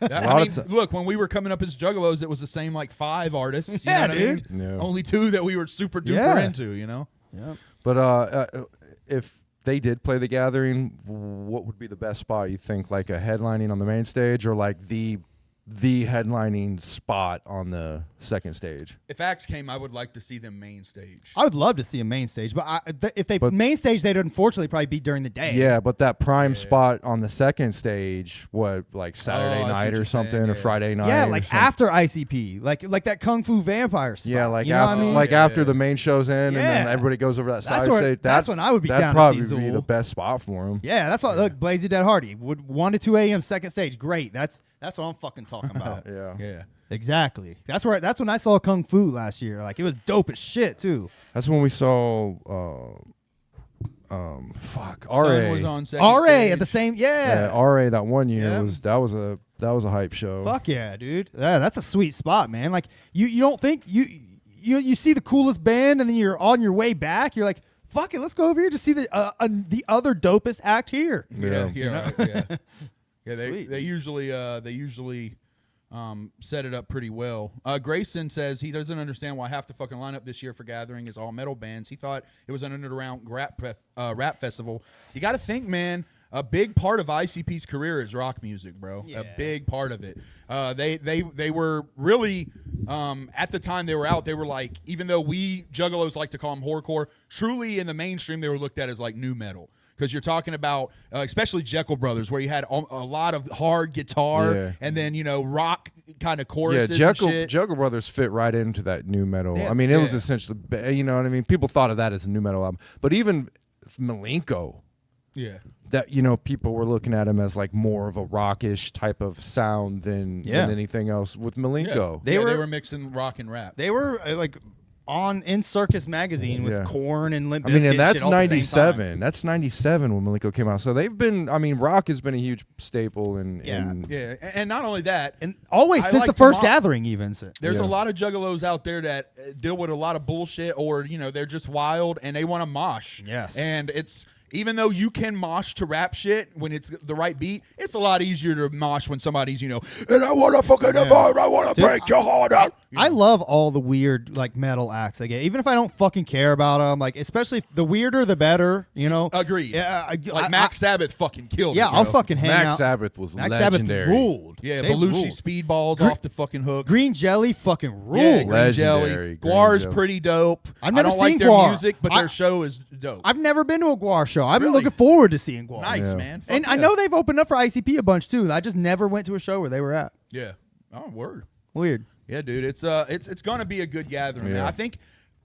That- lot I of mean, look, when we were coming up as Juggalos, it was the same like 5 artists. You Yeah, know what dude. I mean? Yeah. Only 2 that we were super duper Yeah. into. But if they did play The Gathering, what would be the best spot you think? Like a headlining on the main stage, or like the headlining spot on the second stage? If Axe came, I would like to see them main stage. I would love to see a main stage, but if they But- main stage, they'd unfortunately probably be during the day. Yeah, but that prime spot on the second stage, what, like Saturday I see what night or you're something, saying, or yeah. Friday night? Yeah, or like something. after ICP, like that Kung Fu Vampire spot. Yeah, like you know after, what I mean? like Yeah, after yeah. the main show's in, and then Yeah. everybody goes over that That's side where- stage. that's when I would be that'd down to probably see be Zuul. the best spot for him. Yeah, that's what. Look, Blaze Your Dead Hardy would 1 to 2 a.m. second stage. Great. That's what I'm fucking talking about. Yeah. Yeah. Exactly. That's when I saw Kung Fu last year. Like it was dope as shit too. That's when we saw fuck, Sun was RA. on second RA stage. at the same, Yeah, RA that one year Yeah. was that was a hype show. Fuck yeah, dude. That's a sweet spot, man. Like you don't think you see the coolest band and then you're on your way back. You're like, fuck it, let's go over here to see the other dopest act here. Yeah, right, yeah. Yeah, Sweet. they usually set it up pretty well. Grayson says he doesn't understand why half the fucking lineup this year for Gathering is all metal bands. He thought it was an underground rap festival. You got to think, man. A big part of ICP's career is rock music, bro. Yeah. A big part of it. They were really at the time they were out. They were like, even though we juggalos like to call them horrorcore, truly in the mainstream they were looked at as like new metal. Because you're talking about, especially Jekyll Brothers, where you had a lot of hard guitar and then rock kind of choruses. Yeah, and shit. Jekyll Brothers fit right into that new metal. Yeah. I mean, it was Yeah. essentially, you know what I mean. People thought of that as a new metal album, but even Malenko, Yeah, that people were looking at him as like more of a rockish type of sound than anything else with Malenko. They were- were mixing rock and rap. They were like in Circus Magazine with Yeah. Korn and Limp I mean, Bizkit and that's shit all at the same time. 97. That's 97 when Malenko came out. So they've been. I mean, rock has been a huge staple and Yeah, and not only that, And always I since like the to first mock- Gathering, even. So. there's Yeah. a lot of juggalos out there that deal with a lot of bullshit, or they're just wild and they want to mosh. Yes. And it's, even though you can mosh to rap shit when it's the right beat, it's a lot easier to mosh when somebody's and I want to fucking divide, I want to break your heart out. I love all the weird like metal acts they get, even if I don't fucking care about them. Like, especially the weirder the better. Agreed. Yeah, Like Max Sabbath fucking killed. Yeah, it, I'll bro. fucking hang out. Max Sabbath was Max legendary. Sabbath ruled. Yeah, They Belushi ruled. speedballs off the fucking hook. Green Jelly fucking ruled. Yeah, Green Legendary. Jelly. Green Guar's Jelly. pretty dope. I've never I don't like seen their Guar. music, but their show is dope. I've never been to a Guar show. I've been Really? looking forward to seeing Guar. Nice, Yeah. man. Fuck And I yeah. know they've opened up for ICP a bunch too. I just never went to a show where they were at. Yeah. Oh, word. Weird. Yeah, dude, it's gonna be a good gathering. Man. Yeah. I think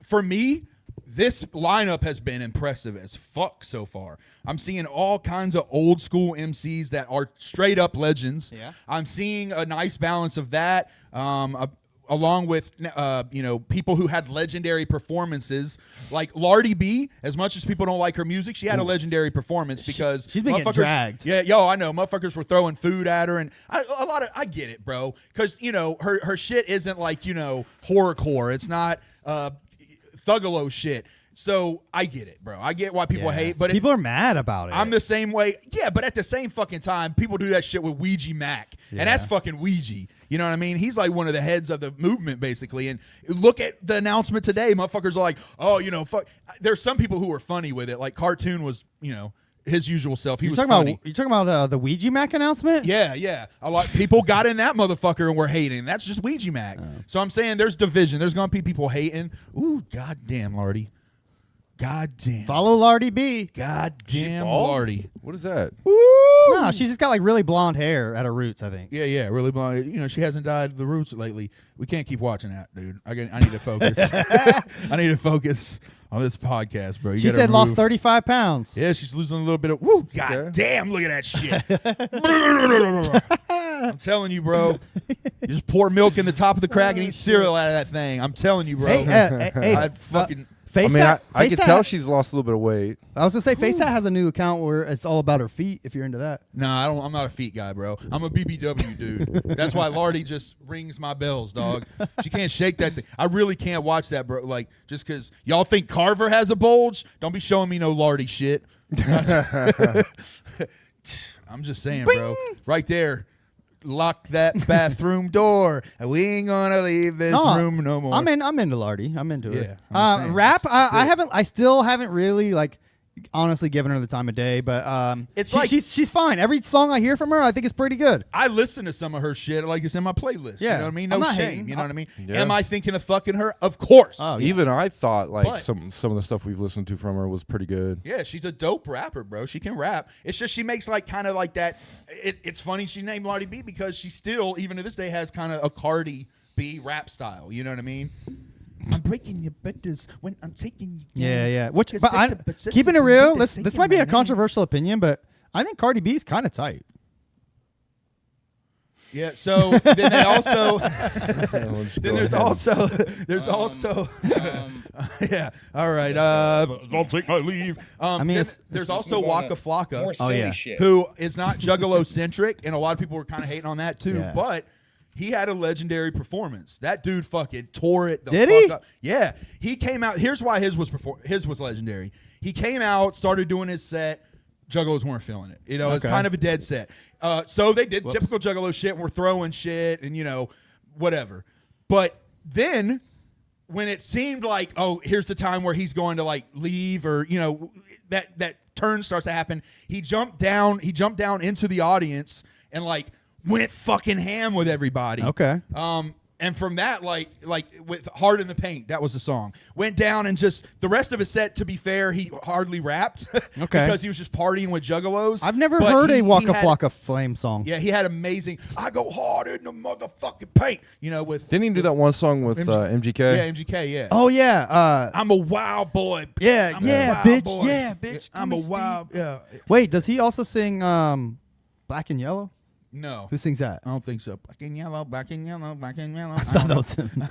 for me, this lineup has been impressive as fuck so far. I'm seeing all kinds of old school MCs that are straight up legends. Yeah. I'm seeing a nice balance of that. Along with people who had legendary performances, like Lardy B. As much as people don't like her music, she had a legendary performance because she's been getting motherfuckers- dragged. Yeah, I know motherfuckers were throwing food at her, and I get it, bro, because her shit isn't like horrorcore. It's not thuggalo shit. So I get it, bro. I get why people hate, but people are mad about it. I'm the same way. Yeah, but at the same fucking time, people do that shit with Ouija Mac, and that's fucking Ouija. You know what I mean? He's like one of the heads of the movement, basically. And look at the announcement today. Motherfuckers are like, oh, fuck. There's some people who are funny with it. Like Cartoon was, his usual self. He was funny. You talking about the Ouija Mac announcement? Yeah. A lot of people got in that motherfucker and were hating. That's just Ouija Mac. So I'm saying there's division. There's going to be people hating. Ooh, goddamn, Lardy. Goddamn. Follow Lardy B. Goddamn, bald? Lardy. What is that? No, she's just got like really blonde hair at her roots, I think. Yeah, really blonde. She hasn't dyed the roots lately. We can't keep watching that, dude. I need to focus. I need to focus on this podcast, bro. You She gotta said lost move. 35 pounds. Yeah, she's losing a little bit of. Woo, goddamn! Look at that shit. I'm telling you, bro. You just pour milk in the top of the crack and eat cereal out of that thing. I'm telling you, bro. Hey, I fucking. FaceTime, I mean, I could FaceTime- tell she's lost a little bit of weight. I was gonna say FaceTime has a new account where it's all about her feet. If you're into that, No, I don't. I'm not a feet guy, bro. I'm a BBW dude. That's why Lardy just rings my bells, dog. She can't shake that thing. I really can't watch that, bro. Like, just because y'all think Carver has a bulge, don't be showing me no Lardy shit. I'm just saying, bro. Right there. Lock that bathroom door. We ain't gonna leave this room no more. I'm into Lardy. I'm into it. Yeah, I'm saying, Rap. it's I still haven't really like honestly given her the time of day, but It's like- she's fine. Every song I hear from her, I think is pretty good. I listen to some of her shit like it's in my playlist. Yeah. You know what I mean? I'm No not shame. hating. You know what I mean? Yeah. Am I thinking of fucking her? Of course. Oh, Even I thought like But- some of the stuff we've listened to from her was pretty good. Yeah, she's a dope rapper, bro. She can rap. It's just she makes like kind of like that. It's funny she named Lardy B because she still, even to this day, has kind of a Cardi B rap style. You know what I mean? I'm breaking your betters when I'm taking you. Yeah. Keeping it real, this might be a controversial opinion, but I think Cardi B is kind of tight. Yeah. So then they also. Then there's also. Yeah. All right. I'll take my leave. I mean, there's also Waka Flocka. Oh yeah. Who is not Juggalo centric, and a lot of people were kind of hating on that too. Yeah. But he had a legendary performance. That dude fucking tore it. Did he? Up. Yeah, he came out. Here's why his was legendary. He came out, started doing his set. Juggalos weren't feeling it. You know, it's Okay. kind of a dead set. So they did typical Juggalo shit. We're throwing shit and whatever. But then when it seemed like, oh, here's the time where he's going to like leave or that turn starts to happen, he jumped down into the audience and like went fucking ham with everybody. Okay. And from that, like with Heart in the Paint, that was the song. Went down and just the rest of his set, to be fair, he hardly rapped. Okay. Because he was just partying with juggalos. I've never But heard he a Waka had- Flocka Flame song. Yeah, he had amazing. I go hard in the motherfucking paint. With Didn't he do that one song with MGK? Yeah, MGK. Yeah. Oh yeah. I'm a wild boy. Yeah, I'm a yeah, wild bitch. boy. Yeah, bitch. I'm a wild. Yeah. Wait, does he also sing Black and Yellow? No, Who sings that? I don't think so. Black and yellow, black and yellow, black and yellow. That was him.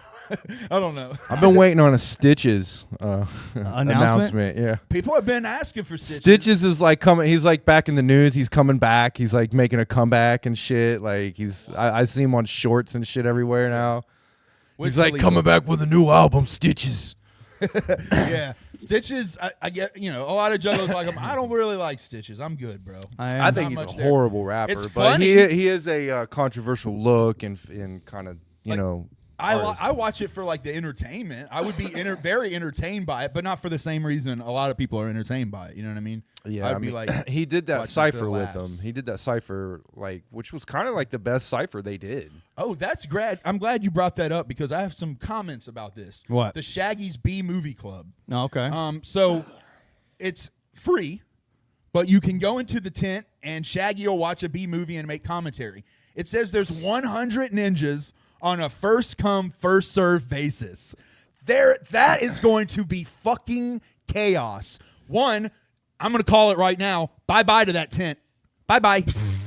I don't know. I've been waiting on a Stitches Announcement? announcement. Yeah. People have been asking for Stitches. Stitches is like coming. He's like back in the news. He's coming back. He's like making a comeback and shit. Like I see him on shorts and shit everywhere now. He's like coming back with a new album, Stitches. Yeah, Stitches. I get. A lot of juggalos like him. I don't really like Stitches. I'm good, bro. I think he's much a there. horrible rapper, It's but funny. he is a controversial look and kind of artist. I watch it for like the entertainment. I would be very entertained by it, but not for the same reason a lot of people are entertained by it. You know what I mean? Yeah, I'd be like, he did that watching cipher for with laughs. him. He did that cipher which was kind of like the best cipher they did. oh, that's great. I'm glad you brought that up because I have some comments about this. What? The Shaggy's B Movie Club. Oh, okay. So it's free, but you can go into the tent and Shaggy will watch a B movie and make commentary. It says there's 100 ninjas on a first come, first serve basis. That is going to be fucking chaos. One, I'm going to call it right now. Bye-bye to that tent. Bye-bye.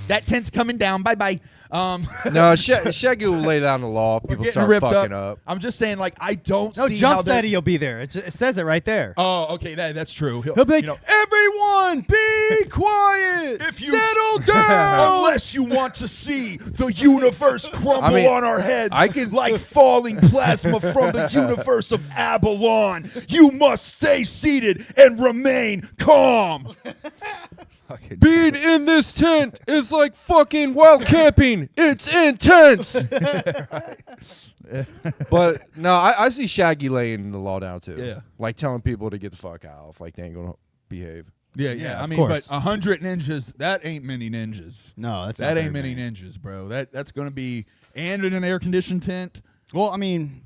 That tent's coming down. Bye-bye. No, Shaggy will lay down the law. We're People getting start ripped fucking up. I'm just saying, like, I don't no, see Jump how Steady will be there. It says it right there. Oh, okay, that's true. He'll be like, everyone, be quiet. If you settle down. unless you want to see the universe crumble I mean, on our heads I could- like falling plasma from the universe of Abalon, you must stay seated and remain calm. Being in this tent is like fucking wild camping. It's intense. But no, I see Shaggy laying the law down too. Yeah. Like telling people to get the fuck out if like they ain't gonna behave. Yeah. I of mean, course. but 100 ninjas, that ain't many ninjas. No, that's That not ain't very many ninjas, bro. That's going to be, and in an air-conditioned tent. Well, I mean,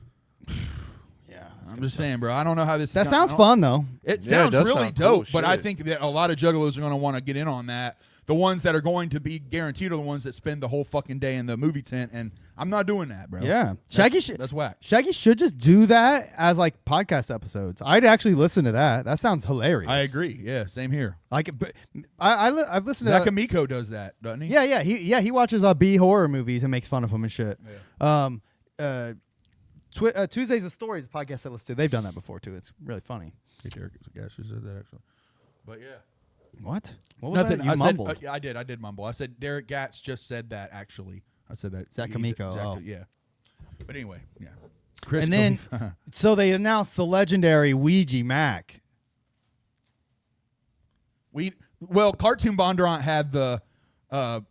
yeah. I'm just saying, bro. I don't know how this That is sounds fun though. It Yeah, it sounds does really sound cool dope, but I shit. think that a lot of juggalos are going to want to get in on that. The ones that are going to be guaranteed are the ones that spend the whole fucking day in the movie tent, and I'm not doing that, bro. Yeah, That's whack. Shaggy should just do that as like podcast episodes. I'd actually listen to that. That sounds hilarious. I agree. Yeah, same here. Like, but I've listened to. Zakamiko does that, doesn't he? Yeah. He watches B horror movies and makes fun of them and shit. Tuesdays with Stories, the podcast I listen to, they've done that before too. It's really funny. Hey, Derek actually said that actually. But yeah. What? What was Nothing. that? You I mumbled. said. I did mumble. I said Derek Gatz just said that actually. I said that. Zakamiko, oh. Yeah. But anyway, yeah. Chris and then, so they announced the legendary Ouija Mac. Cartoon Bondurant had the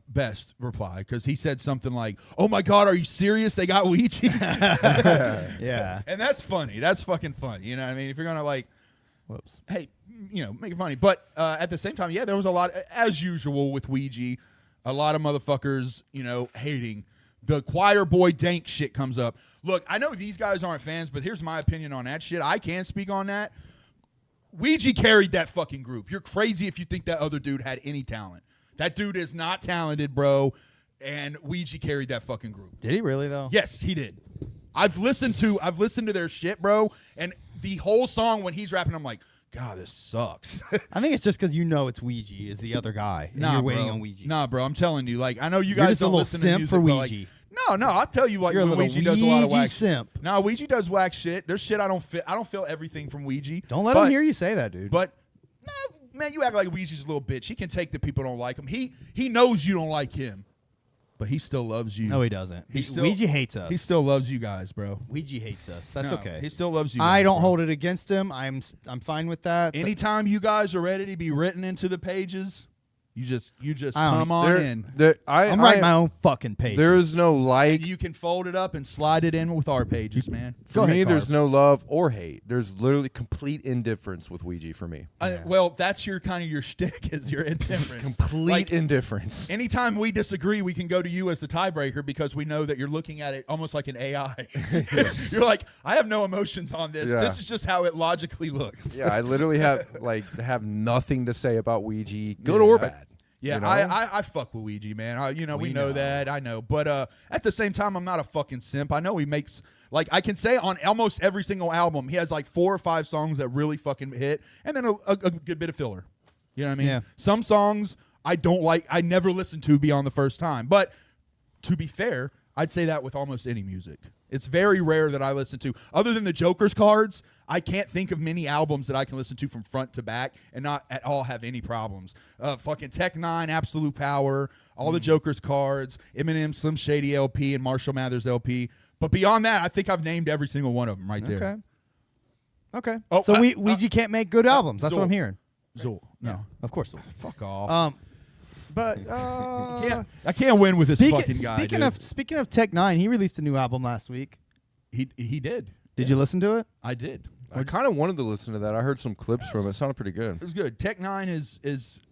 best reply because he said something like, "Oh my God, are you serious? They got Ouija." Yeah. And that's funny. That's fucking funny. You know what I mean? If you're gonna like, Whoops. hey, make it funny. But at the same time, yeah, there was a lot, as usual with Ouija, a lot of motherfuckers, hating. The choir boy dank shit comes up. Look, I know these guys aren't fans, but here's my opinion on that shit. I can speak on that. Ouija carried that fucking group. You're crazy if you think that other dude had any talent. That dude is not talented, bro. And Ouija carried that fucking group. Did he really though? Yes, he did. I've listened to their shit, bro, and the whole song when he's rapping, I'm like, God, this sucks. I think it's just because you know it's Ouija is the other guy. And you're waiting on Ouija. Nah, bro, I'm telling you. Like, I know you You're guys just a don't little listen to simp music, for but, like, Ouija. no, I'll tell you, like, You're a when little Ouija does a lot of Ouija whack simp. shit. No, Ouija does whack shit. There's shit I don't feel everything from Ouija. Don't let but, him hear you say that, dude. But, man, you act like Ouija's a little bitch. He can take that people don't like him. He knows you don't like him, but he still loves you. No, he doesn't. Still- Ouija hates us. He still loves you guys, bro. Ouija hates us. That's No, okay. He still loves you guys, I don't bro. hold it against him. I'm fine with that. Anytime you guys are ready to be written into the pages, you just I don't- come on in. I'm writing my own fucking page. There is no like. And you can fold it up and slide it in with our pages, man. For Go me, ahead, there's Carb. no love or hate. There's literally complete indifference with Ouija for me. Well, that's your kind of your shtick is your indifference. Complete Like, indifference. anytime we disagree, we can go to you as the tiebreaker because we know that you're looking at it almost like an AI. You're like, I have no emotions on this. Yeah. This is just how it logically looks. Yeah, I literally have nothing to say about Ouija, good or bad. Yeah, you know? I fuck with Ouija, man. We know that. I know. But at the same time, I'm not a fucking simp. I know he makes, like, I can say on almost every single album, he has like 4 or 5 songs that really fucking hit, and then a good bit of filler. You know what I mean? Yeah. Some songs I don't like, I never listened to beyond the first time. But to be fair, I'd say that with almost any music. It's very rare that I listen to. Other than the Joker's cards, I can't think of many albums that I can listen to from front to back and not at all have any problems. Fucking Tech N9ne, Absolute Power, all the Joker's cards, Eminem, Slim Shady LP, and Marshall Mathers LP. But beyond that, I think I've named every single one of them right there. Okay. Oh, so Ouija can't make good albums. That's what Zuul. I'm hearing. Zuul. No. Of course. Fuck off. But I can't win with this fucking guy, Speaking of Tech N9ne, he released a new album last week. He did. Did you listen to it? I did. I kind of wanted to listen to that. I heard some clips from it. It sounded pretty good. It was good. Tech N9ne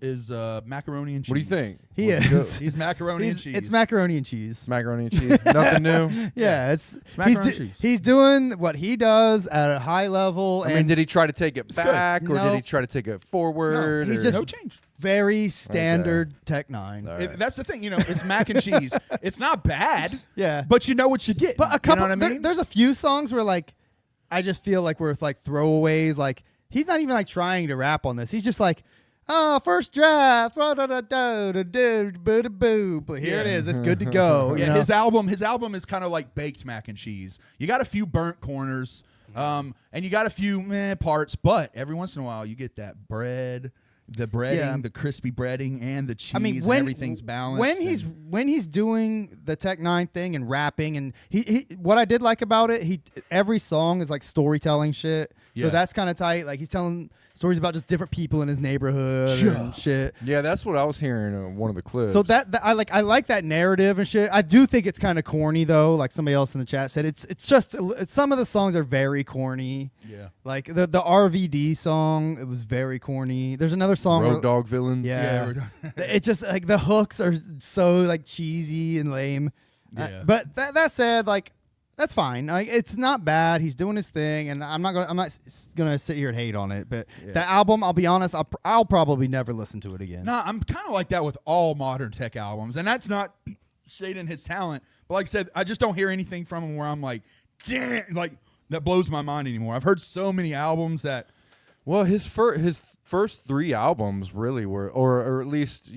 is macaroni and cheese. What do you think? He Was it is. good? He's macaroni and cheese. It's macaroni and cheese. Macaroni and cheese. Nothing new. Yeah, it's macaroni he's, and cheese. he's doing what he does at a high level. I and mean, did he try to take it back, or did No. he try to take it forward? he's or- just no change. very standard Tech N9ne. All right. That's the thing, it's mac and cheese. It's not bad. Yeah. But you know what you get. But a couple, you know what I mean? there's a few songs where like I just feel like we're like throwaways. Like he's not even like trying to rap on this. He's just like, first draft, here it is. It's good to go. Yeah, you know? his album is kind of like baked mac and cheese. You got a few burnt corners, and you got a few meh parts, but every once in a while you get that bread, the breading, Yeah. the crispy breading, and the cheese. I mean, and everything's balanced. When he's doing the Tech N9ne thing and rapping, and he what I did like about it, every song is like storytelling shit. Yeah. So that's kind of tight. Like he's telling stories about just different people in his neighborhood and shit. Yeah, that's what I was hearing in one of the clips. So that I like that narrative and shit. I do think it's kind of corny though. Like somebody else in the chat said, it's just some of the songs are very corny. Yeah. Like the RVD song, it was very corny. There's another song. Road where- Dog Villains. Yeah. It's just like the hooks are so like cheesy and lame. Yeah. But that said, like that's fine. Like it's not bad. He's doing his thing, and I'm not gonna sit here and hate on it. But that album, I'll be honest, I'll probably never listen to it again. Nah, I'm kind of like that with all modern tech albums, and that's not shading his talent. But like I said, I just don't hear anything from him where I'm like, damn, like that blows my mind anymore. I've heard so many albums that. Well, his first 3 albums really were, or at least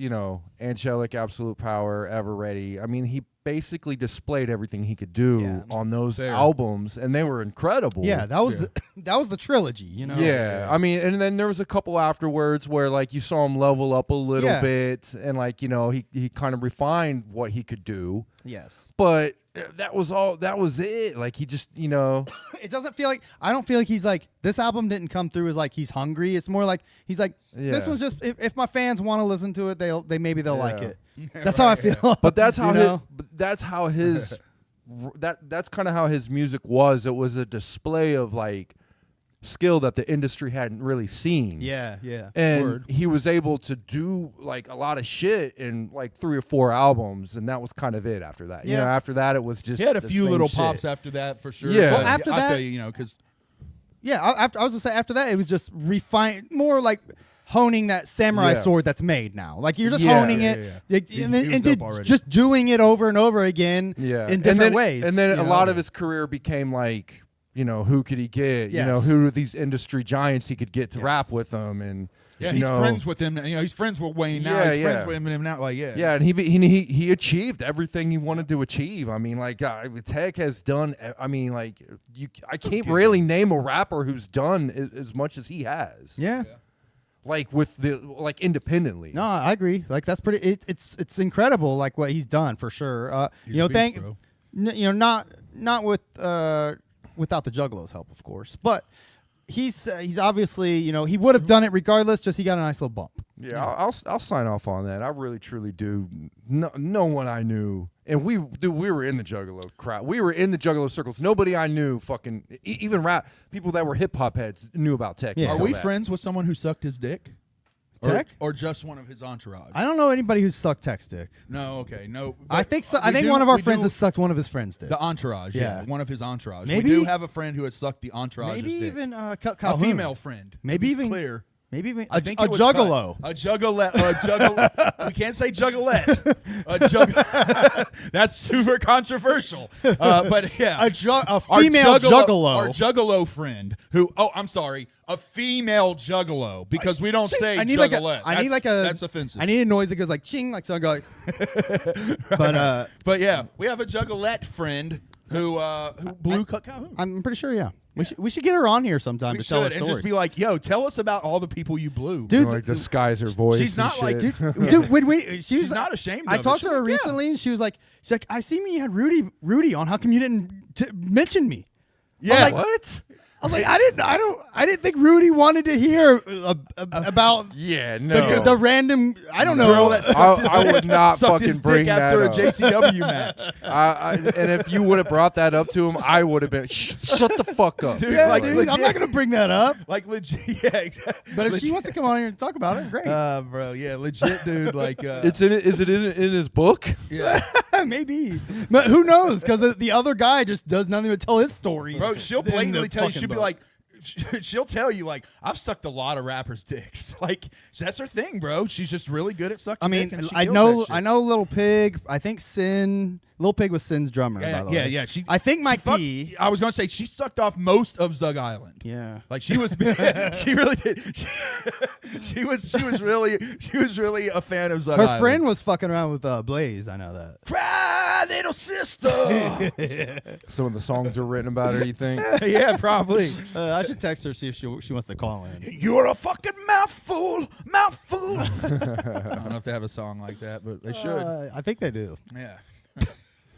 Angelic, Absolute Power, Ever Ready. I mean, he basically displayed everything he could do on those albums, and they were incredible. Yeah, that was that was the trilogy. Yeah, I mean, and then there was a couple afterwards where like you saw him level up a little bit, and like he kind of refined what he could do. Yes, but that was all. That was it. Like he just it doesn't feel like I don't feel like he's like this album didn't come through as like he's hungry. It's more like he's like this one's just if my fans want to listen to it, they'll like it. That's how I feel. But that's how that's kind of how his music was. It was a display of like skill that the industry hadn't really seen. Yeah, yeah. And he was able to do like a lot of shit in like 3 or 4 albums, and that was kind of it after that. Yeah. After that it was just He had a the few same little shit. pops after that for sure. Yeah. Well, after I that- feel you, because After I was gonna say after that it was just refined more like honing that samurai Yeah. sword that's made now. Like you're just Yeah, honing yeah, it yeah. like, He and was then dope already. just doing it over and over again Yeah. in different then, ways. And then you a know? lot of his career became like you know, who could he get? You know, Yes. who are these industry giants he could get to rap Yes. with him? And Yeah, you he's know, friends with him. You know, he's friends with Wayne now. Yeah, He's friends yeah. with Eminem now. Like, yeah. Yeah, and he achieved everything he wanted to achieve. I mean, like Tech has done. I mean, like I can't really name a rapper who's done as much as he has. Yeah. Like with independently. No, I agree. Like that's pretty. It's incredible. Like what he's done for sure. He's You know, a beast, bro. you know, not with without the Juggalos' help, of course, but he's obviously, you know, he would have done it regardless. Just he got a nice little bump. Yeah, I'll sign off on that. I really truly do. No one I knew, and we were in the Juggalo crowd. We were in the Juggalo circles. Nobody I knew, fucking even rap people that were hip hop heads knew about Tech. Yeah. Are until we that. friends with someone who sucked his dick? Tech? Or just one of his entourage? I don't know anybody who's sucked Tech's dick. No, okay, no. I but think so. I we think do- one of our we friends do- has sucked one of his friends' dick. the entourage. Yeah, Yeah. one of his entourage. Maybe- we do have a friend who has sucked the entourage's Maybe dick. even a Calhoun. female friend. Maybe to be even clear. Maybe even I a think it was juggalo. cut. A juggalo. We can't say juggalette. A jug. That's super controversial. But yeah, A Our female juggalo. Our juggalo friend who. Oh, I'm sorry. A female juggalo because we don't say I need juggalette. that's offensive. I need a noise that goes like ching, like so I go like. But yeah, we have a juggalette friend who blew Calhoun. I'm pretty sure, yeah. We should get her on here sometime We to tell her should and stories. just be like, "Yo, tell us about all the people you blew, Dude, Like disguise her voice. She's and not like- shit. Dude, when She's not ashamed I of it. talked She's to her like, yeah. recently, and she's like, I seen you had Rudy on. How come you didn't mention me? Yeah, What? I was like, I didn't think Rudy wanted to hear about Yeah, no. the random. I don't know. girl that I would not sucked fucking his bring dick that after a up. JCW match. And if you would have brought that up to him, I would have been shut the fuck up. Dude, Yeah, like dude, legit, I'm not gonna bring that up. like legit. Yeah, exactly. But if she wants to come on here and talk about it, great. bro, yeah, legit, dude. Like, It's in it. Is it in his book? yeah, Maybe, but who knows? Because the other guy just does nothing but tell his stories. bro. She'll in the blatantly tell you. fucking She'll be book. like, she'll tell you like, I've sucked a lot of rappers' dicks. Like, that's her thing, bro. She's just really good at sucking. I mean, dick and she I kills know, that shit. I know, Little Pig. I think Lil Pig was Sin's drummer. Yeah, by the yeah, way. yeah. I think she Mike fucked- P. I was gonna say she sucked off most of Zug Island. Yeah. Like she was, she really did. She was really a fan of Zug Her Island. friend was fucking around with Blaze. I know that. Cry, little sister. Some of the songs are written about her. You think? Yeah, probably. I should text her, see if she wants to call in. You're a fucking mouthful. I don't know if they have a song like that, but they should. I think they do. Yeah.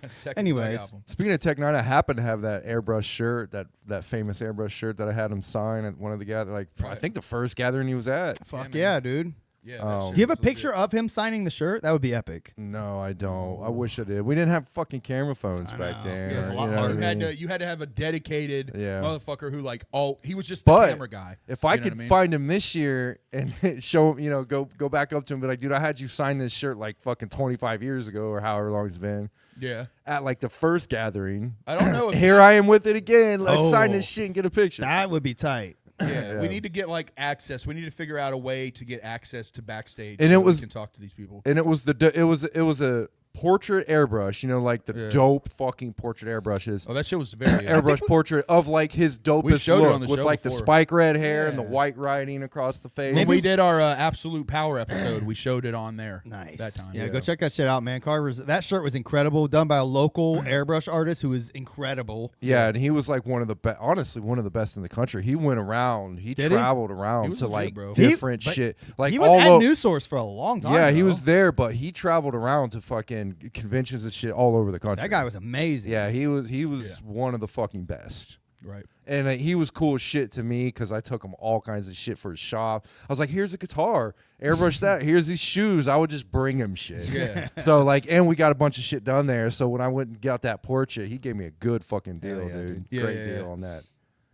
That's Tech N9ne Anyways. album. Speaking of Tech N9ne, I happen to have that airbrush shirt, that famous airbrush shirt that I had him sign at one of the gatherings. Like I Right. think the first gathering he was at. Fuck man. yeah, dude. Yeah. Um, Do you have a picture of him signing the shirt? That would be epic. No, I don't. I wish I did. We didn't have fucking camera phones back know. then. Yeah, it's a or, lot you know harder. what I mean? You had to have a dedicated Yeah. motherfucker who like he was just the But camera guy. if I You know could what mean? find him this year and show him, go back up to him, and be like, dude, I had you sign this shirt like fucking 25 years ago or however long it's been. Yeah. At like the first gathering. I don't know if Here I am with it again. Let's sign Oh. this shit and get a picture. That would be tight. Yeah, we need to get like access. We need to figure out a way to get access to backstage, And so it was- we can talk to these people. And it was a portrait airbrush, like the Yeah. dope fucking portrait airbrushes. Oh, that shit was very Airbrush portrait of like his dopest showed it look on the with show like the before. spike red hair and the Yeah. white writing across the face. When we did our Absolute Power episode, we showed it on there. Nice. That time. Yeah, go check that shit out, man. That shirt was incredible. Done by a local airbrush artist who is incredible. Yeah, and he was like one of the honestly one of the best in the country. He went around, he Did he? traveled He around was to legit, like bro. different But shit. Like he was all at o- News Source for a long time. Yeah, he bro. was there, but he traveled around to fucking conventions and shit all over the country. That guy was amazing. Yeah, he was Yeah. one of the fucking best. Right. And he was cool as shit to me because I took him all kinds of shit for his shop. I was like, here's a guitar, airbrush that. Here's these shoes. I would just bring him shit. Yeah. So like, and we got a bunch of shit done there. So when I went and got that portrait, he gave me a good fucking deal, Hell yeah, dude. dude. Yeah, Great yeah, deal yeah. on that.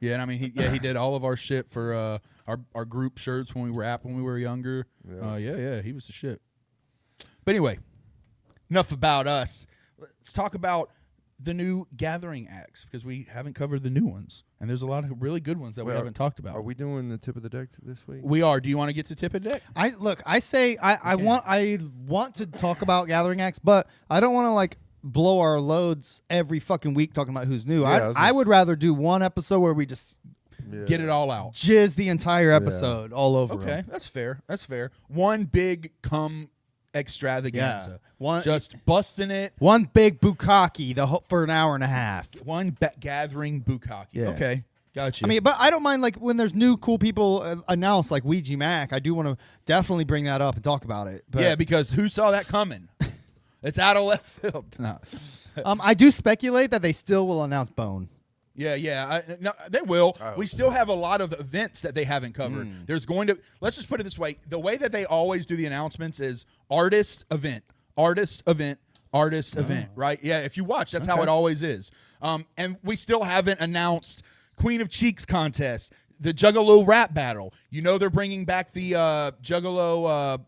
Yeah, and I mean, he did all of our shit for our group shirts when we were younger. Yeah, he was the shit. But anyway, enough about us. Let's talk about the new gathering acts because we haven't covered the new ones, and there's a lot of really good ones that we Wait, haven't talked about. Are we doing the tip of the deck this week? We are. Do you want to get to tip of the deck? I say I want to talk about gathering acts, but I don't want to like blow our loads every fucking week talking about who's new. Yeah, I would rather do one episode where we just Get it all out. jizz the entire episode all over. Okay, 'em. that's fair. That's fair. One big cum extravaganza. Yeah. One- just busting it. One big bukkake for an hour and a half. One gathering bukkake. Yeah. Okay, gotcha. I mean, but I don't mind like when there's new cool people announced like Ouija Mac. I do want to definitely bring that up and talk about it. But, yeah, because who saw that coming? It's out of left field. No. I do speculate that they still will announce Bone. Yeah. No, they will. We still have a lot of events that they haven't covered. There's going to, let's just put it this way. The way that they always do the announcements is artist event, right? Yeah, if you watch, that's how it always is. And we still haven't announced Queen of Cheeks contest, the Juggalo rap battle. You know they're bringing back the Juggalo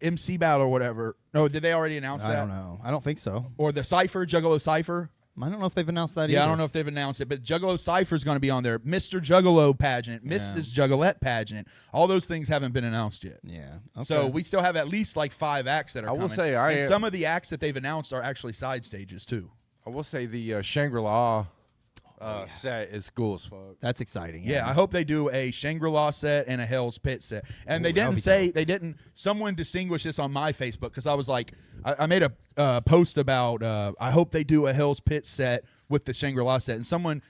MC battle or whatever. No, did they already announce that? I don't know. I don't think so. Or the Cypher, Juggalo Cypher? I don't know if they've announced that either. Yeah, I don't know if they've announced it, but Juggalo Cypher is going to be on there. Mr. Juggalo pageant, Mrs. Juggalette pageant. All those things haven't been announced yet. Yeah. Okay. So we still have at least like 5 acts that are coming. will say, and some of the acts that they've announced are actually side stages too. I will say the Shangri-La set is cool as fuck. That's exciting. Yeah, I hope they do a Shangri-La set and a Hell's Pit set. And they didn't say, someone distinguished this on my Facebook because I was like, I made a post about, I hope they do a Hell's Pit set with the Shangri-La set. And someone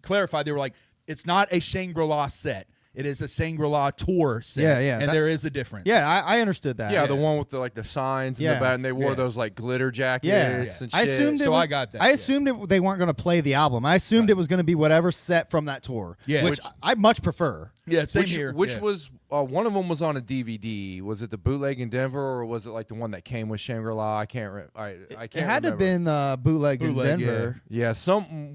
clarified, they were like, it's not a Shangri-La set. It is a Shangri-La tour set. Yeah. And there is a difference. Yeah, I understood that. Yeah, the one with the signs in the back, and they wore those like glitter jackets and shit. I assumed So I got that, I yeah. assumed they weren't going to play the album. I assumed it was going to be whatever set from that tour. Yeah. which I much prefer. Yeah, same which, here. Which Yeah. was one of them was on a DVD. Was it the bootleg in Denver, or was it like the one that came with Shangri-La? I can't. I can't. It had to have remember. been bootleg in Bootleg, Denver. Yeah,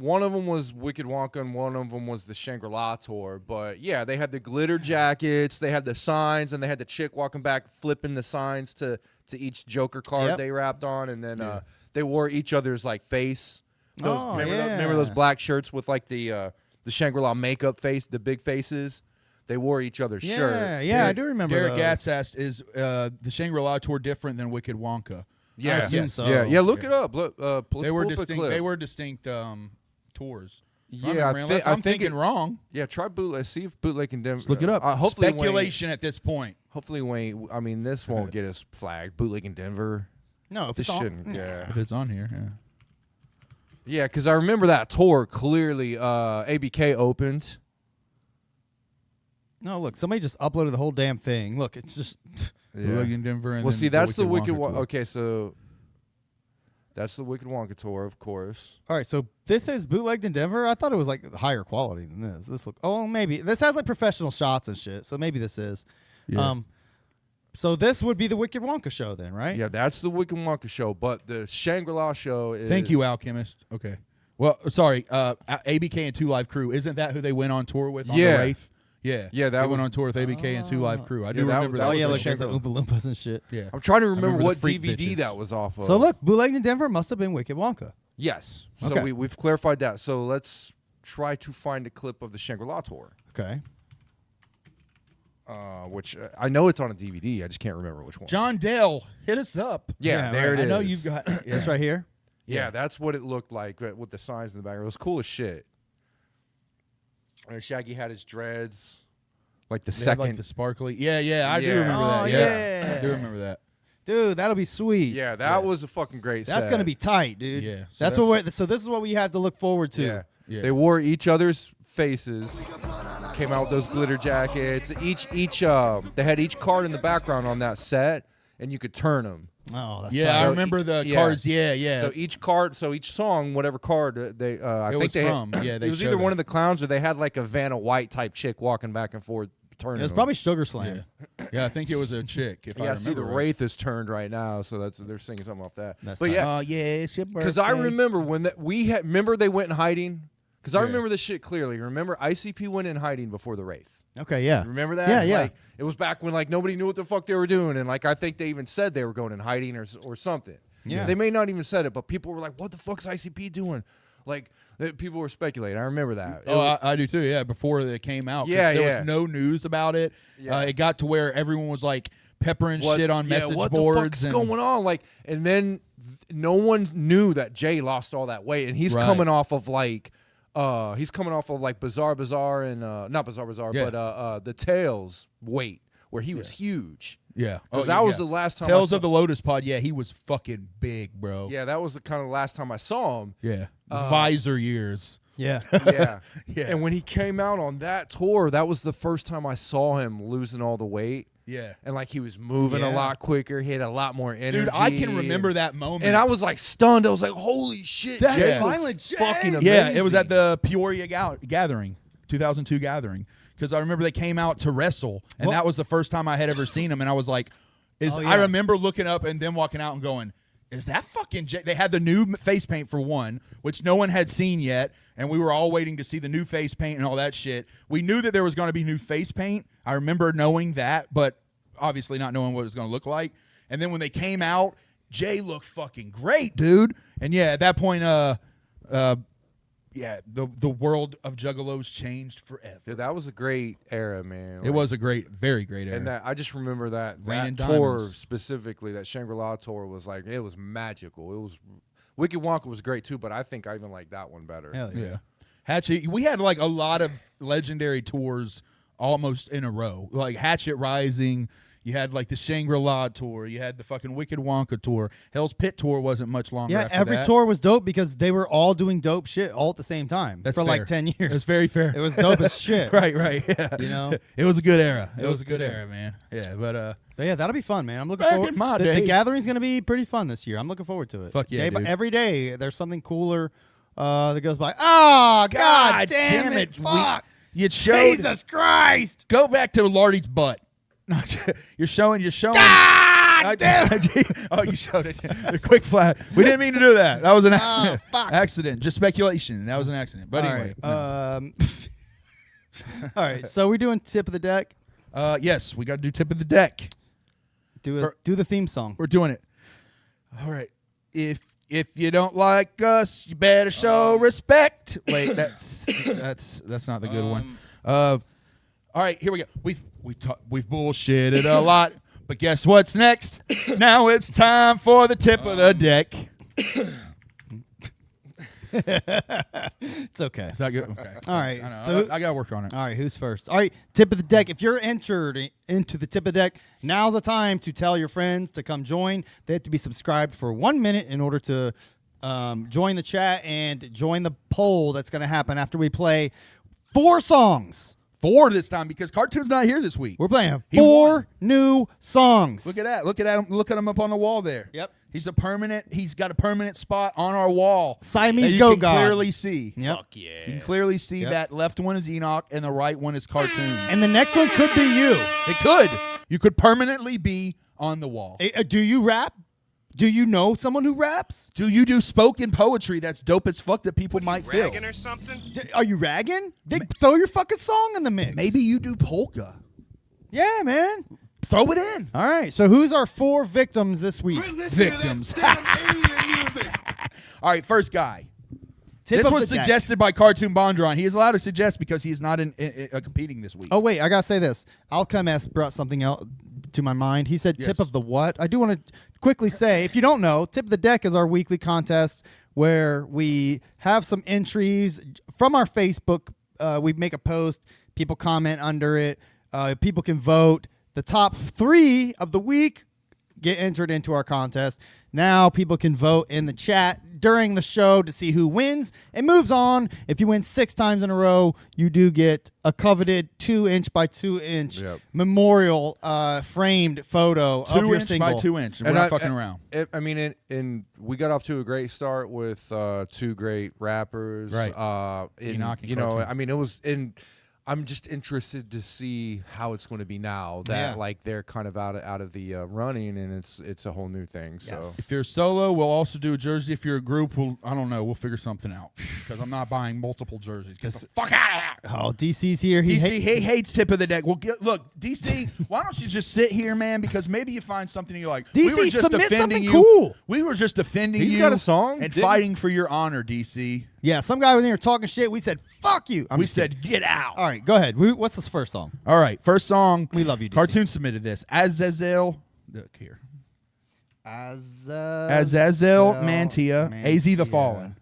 one of them was Wicked Wonka, and one of them was the Shangri-La tour. But yeah, they had the glitter jackets, they had the signs, and they had the chick walking back flipping the signs to each Joker card Yep. they rapped on, and then they wore each other's like face. Oh, Remember those black shirts with like the Shangri-La makeup face, the big faces. They wore each other's shirt. Yeah, I do remember Derek those. Gatz asked, is the Shangri-La tour different than Wicked Wonka? Yeah, assume so. Yeah, look it up. Look, They were distinct. They were distinct tours. Yeah, I'm thinking wrong. Yeah, try bootleg. See if bootleg in Denver. Look it up. Hopefully Speculation at this point. Hopefully, Wayne. I mean, this won't get us flagged. Bootleg in Denver. No, if This it's on, shouldn't. Yeah, If it's on here, yeah. Because I remember that tour clearly. ABK opened. No, look, somebody just uploaded the whole damn thing. Look, it's just Bootleg in Denver. And Well, then see, that's the Wicked Wicked. Wonka tour. Okay, so that's the Wicked Wonka tour, of course. all right. So this is bootlegged in Denver. I thought it was like higher quality than this. This look. Oh, maybe this has like professional shots and shit. So maybe this is. Yeah. So this would be the Wicked Wonka show then, right? Yeah, that's the Wicked Wonka show, but the Shangri-La show is. Thank you, Alchemist. Okay. Well, sorry, ABK and 2 Live Crew. Isn't that who they went on tour with on the Yeah. Wraith? Yeah. Yeah, that they went was- on tour with ABK and 2 Live Crew. I do that- remember that that. Oh was yeah, the like there's the Shangri-La. Oompa Loompas and shit. I'm trying to remember remember the what Freak DVD Bitches. that was off of. So look, bootlegged in Denver must have been Wicked Wonka. Yes. So Okay. we've clarified that. So let's try to find a clip of the Shangri-La tour, Okay. which I know it's on a DVD. I just can't remember which one. John Dale, hit us up. Yeah, there right. it is. I know you've got. Yeah. This right here. Yeah, that's what it looked like with the signs in the back. It was cool as shit. And Shaggy had his dreads, like the They had, second. like the sparkly. Yeah, I do Yeah. remember Oh, that. yeah. I do remember that. Dude, that'll be sweet. yeah, that was a fucking great That's set. gonna be tight, dude. Yeah. That's what we're. So this is what we have to look forward to. Yeah. Yeah. They wore each other's faces. Came out with those glitter jackets. Each they had each card in the background on that set, and you could turn them. Oh, that's Yeah, I tight. remember the yeah. cards. Yeah. So each song, whatever card they, I think was they from. Had, Yeah, they it was showed either it. one of the clowns or they had like a Vanna White type chick walking back and forth turning. It was them. probably Sugar Slam. Yeah, I think it was a chick. If I Yeah, remember see, the right. Wraith is turned right now, so they're singing something off that. That's but tight. yeah, Oh yeah, it's your birthday. because I remember when remember they went in hiding. Because I Yeah. remember this shit clearly. Remember ICP went in hiding before the Wraith. Okay, yeah. Remember that? Yeah, yeah. Like, it was back when like nobody knew what the fuck they were doing, and like I think they even said they were going in hiding or something. Yeah. They may not even said it, but people were like, "What the fuck's ICP doing?" Like people were speculating. I remember that. Oh, I do too. Yeah, before it came out. 'cause Yeah, there yeah. was no news about it. Yeah. It got to where everyone was like peppering What- shit on yeah, message what boards. the fuck's and going on? Like, and then no one knew that Jay lost all that weight, and he's Right. coming off of like Bizarre Bazaar and not Bizarre Bazaar, Yeah. but the Tails weight where he was huge. Yeah. 'Cause that was the last time I Tales saw- of the Lotus Pod. Yeah, he was fucking big, bro. Yeah, that was the kind of last time I saw him. Yeah. Visor years. Yeah. Yeah. Yeah. And when he came out on that tour, that was the first time I saw him losing all the weight. Yeah. And like he was moving a Yeah. lot quicker. He had a lot more energy. Dude, I can remember that moment. And I was like stunned. I was like, holy shit. That's Jay was violent Jay. fucking amazing. Yeah, it was at the Peoria gathering, 2002 gathering. Because I remember they came out to wrestle, and that was the first time I had ever seen him. And I was like, I remember looking up and then walking out and going, is that fucking Jay? They had the new face paint for one, which no one had seen yet, and we were all waiting to see the new face paint and all that shit. We knew that there was going to be new face paint. I remember knowing that, but obviously not knowing what it was going to look like. And then when they came out, Jay looked fucking great, dude. And yeah, at that point, the world of juggalos changed forever. Yeah, that was a great era, man. It was a very great era. And that I just remember that Raining tour Diamonds. specifically, that Shangri-La tour was like, it was magical. It was Wicked Wonka was great too, but I think I even like that one better. Hell yeah. Yeah. Hatchet, we had like a lot of legendary tours almost in a row. Like Hatchet Rising, you had like the Shangri-La tour, you had the fucking Wicked Wonka tour. Hell's Pit tour wasn't much longer Yeah, after every that. tour was dope because they were all doing dope shit all at the same time That's for fair. like 10 years. That's very fair. It was dope as shit. right, yeah. You know? It was a good era. It was a good era, man. Yeah, but But yeah, that'll be fun, man. I'm looking Back forward. in my The day. gathering's gonna be pretty fun this year. I'm looking forward to it. Fuck yeah, dude. Every day there's something cooler that goes by. Oh God damn it! Fuck! You showed Jesus Christ! Go back to Lardy's butt. You're showing. God damn Oh, you showed it. The quick flash. We didn't mean to do that. That was an fuck. accident. Just speculation. That was an accident. But All anyway. right. All right. So we're doing tip of the deck. Yes, we got to do tip of the deck. Do the theme song. We're doing it. All right. If you don't like us, you better show respect. Wait, that's not the good one. All right, here we go. We've bullshitted a lot, but guess what's next? Now it's time for the tip of the deck. It's okay. Is that good? Okay. All right. I know. So I gotta work on it. all right, who's first? All right, tip of the deck. If you're entered into the tip of the deck, now's the time to tell your friends to come join. They have to be subscribed for 1 minute in order to join the chat and join the poll that's going to happen after we play 4 songs. 4 this time because Cartoon's not here this week. We're playing He 4 won. new songs. Look at that. Look at him. Look at him up on the wall there. Yep. He's got a permanent spot on our wall. Siamese that you Go can God. clearly see. Yep. Fuck yeah. You can clearly see Yep. that left one is Enoch and the right one is Cartoon. And the next one could be you. It could. You could permanently be on the wall. Do you rap? Do you know someone who raps? Do you do spoken poetry that's dope as fuck that people might feel? Ragging or something? Are you ragging? Throw your fucking song in the mix. Maybe you do polka. Yeah, man. Throw it in. All right. So who's our 4 victims this week? Victims. All right, first guy. Tip This of was the deck. suggested by Cartoon Bondron. He is allowed to suggest because he is not competing this week. Oh wait, I gotta say this. Alchemist brought something else to my mind. He said, Yes. "Tip of the what?" I do want to quickly say, if you don't know, Tip of the Deck is our weekly contest where we have some entries from our Facebook. We make a post, people comment under it, people can vote. The top 3 of the week get entered into our contest. Now people can vote in the chat during the show to see who wins and moves on. If you win 6 times in a row, you do get a coveted 2-inch by 2-inch Yep. memorial framed photo of 2 your inch single. by 2 inch. And we're not fucking around. And we got off to a great start with 2 great rappers. Right. Enoch, and Cartoon. I mean, it was in. I'm just interested to see how it's going to be now that Yeah. like they're kind of out of the running, and it's a whole new thing. So Yes. If you're solo, we'll also do a jersey. If you're a group, I don't know. We'll figure something out because I'm not buying multiple jerseys. Get the fuck out of here. Oh, DC's here. DC, he hates tip of the deck. Well, look, DC, why don't you just sit here, man? Because maybe you find something you like. DC, we were just submit defending something you. cool. We were just defending He's you. got a song, and didn't- fighting for your honor, DC. Yeah, some guy was in here talking shit. We said, "Fuck you." I'm We just said, get out. All right, go ahead. What's this first song? All right, first song. We love you, DC. Cartoon submitted this. Azazel. Look here. Azazel Mantia, AZ the Fallen.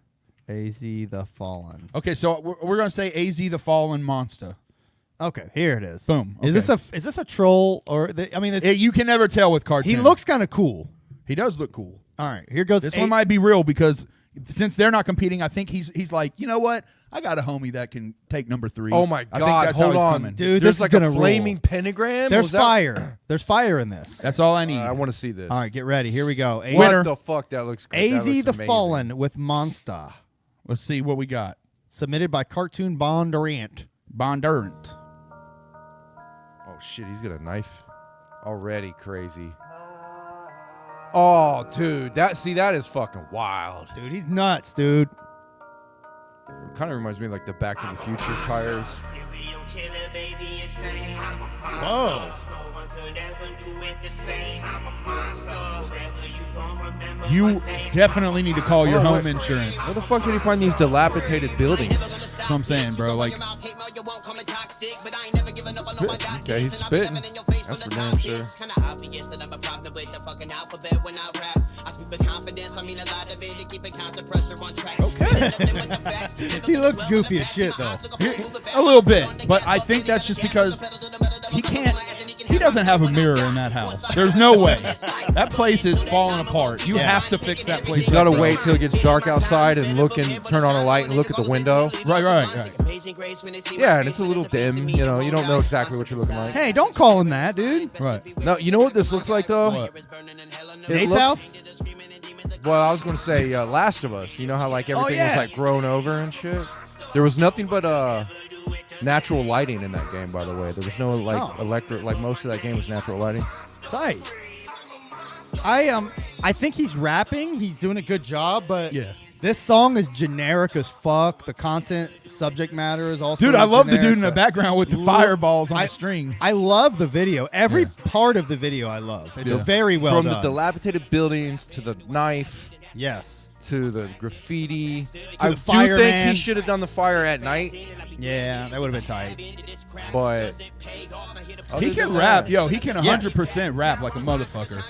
AZ the Fallen. Okay, so we're gonna say AZ the Fallen Monster. Okay, here it is. Boom. Is this a troll or You can never tell with cartoon. he looks kind of cool. He does look cool. All right, here goes. This one might be real because since they're not competing, I think he's like, you know what? I got a homie that can take number 3. Oh my I think God! that's how Hold he's on, coming. Dude, There's this like is gonna a flaming roll. pentagram. There's Was that- fire. There's fire in this. That's all I need. I want to see this. All right, get ready. Here we go. What the fuck? That looks good. That AZ looks the amazing. Fallen with Monster. Let's see what we got. Submitted by Cartoon Bondurant. Bondurant. Oh shit! He's got a knife. Already crazy. Oh, dude, that is fucking wild. Dude, he's nuts, dude. Kind of reminds me of like the Back to the Future tires. Whoa. You definitely need to call your home insurance. Where the fuck did he find these dilapidated buildings? That's what I'm saying, bro. Like, Okay, he's spitting. That's for damn sure. okay, He looks goofy as shit, though. a little bit, but I think that's just because he can't. He doesn't have a mirror in that house. There's no way. That place is falling apart. You have to fix that place. You gotta up, bro. wait till it gets dark outside and look and turn on a light and look at the window. Right. Yeah, and it's a little dim. You know, you don't know exactly what you're looking like. Hey, don't call him that, dude. Right. No, you know what this looks like though? What? Nate's looks- house? Well, I was gonna say Last of Us. You know how like everything yeah. was like grown over and shit. There was nothing but natural lighting in that game. By the way, there was no like electric. Like most of that game was natural lighting. Tight. I think he's rapping. He's doing a good job, but Yeah. this song is generic as fuck. The content, subject matter is also. Dude, I love the generic, dude in the but background with the fireballs on I- the string. I love the video. Every part of the video I love. It's very well From done. the dilapidated buildings to the knife yes. to the graffiti. To I the do think fireman. he should have done the fire at night, Yeah, that would have been tight. but He other can than rap, that- yo. He can 100% rap like a motherfucker.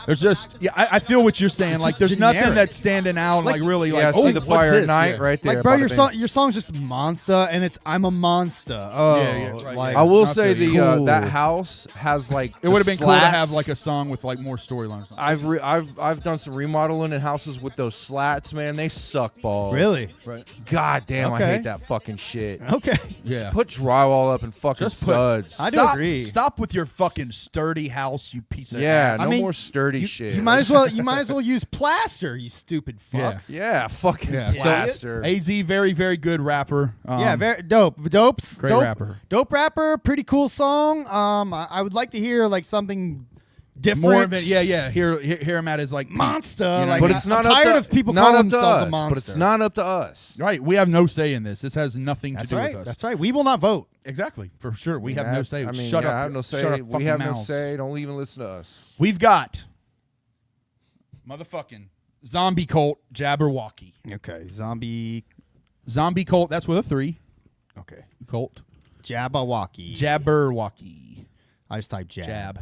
There's just, I feel what you're saying. It's Like, just there's nothing generic. that's standing out. Like, really, Yeah, like, see oh, the what's fire this? at night Yeah. right there. Like, bro, bada bing. your song's just monster, and it's I'm a monster. Oh, Yeah, right, like yeah. I will Not say the- that Cool. house has like It would have been cool to slats. have like a song with like more storylines. I've done some remodeling in houses with those slats, man. They suck balls. Really? Right. God damn, I Okay. hate that fucking shit. Okay. Yeah. Put drywall up and fucking Just put- studs. I do Stop, agree. stop with your fucking sturdy house, you piece of Yeah, ass. no I mean, more sturdy shit. You might as well use plaster, you stupid fucks. Yeah, fucking Yeah. So, plaster. AZ, very, very good rapper. Yeah, very dope. Dope rapper. Dope rapper, pretty cool song. I would like to hear like something different. More of it. Yeah. Hear him at his like peak, Monster. you know? Like, but it's not I'm up tired to, of people not calling up to themselves us, a monster. But it's not up to us. Right. We have no say in this. This has nothing That's to do right. with us. That's right. We will not vote. Exactly. For sure. We have no say. I mean, Shut yeah, up. I have no say. Shut up We fucking have mouths. no say. Don't even listen to us. We've got motherfucking Zombie Cult Jabberwocky. Okay. Zombie. Zombie Cult, that's with a 3. Okay. Cult. Jabberwocky. Jabberwocky. I just typed jab. Jab.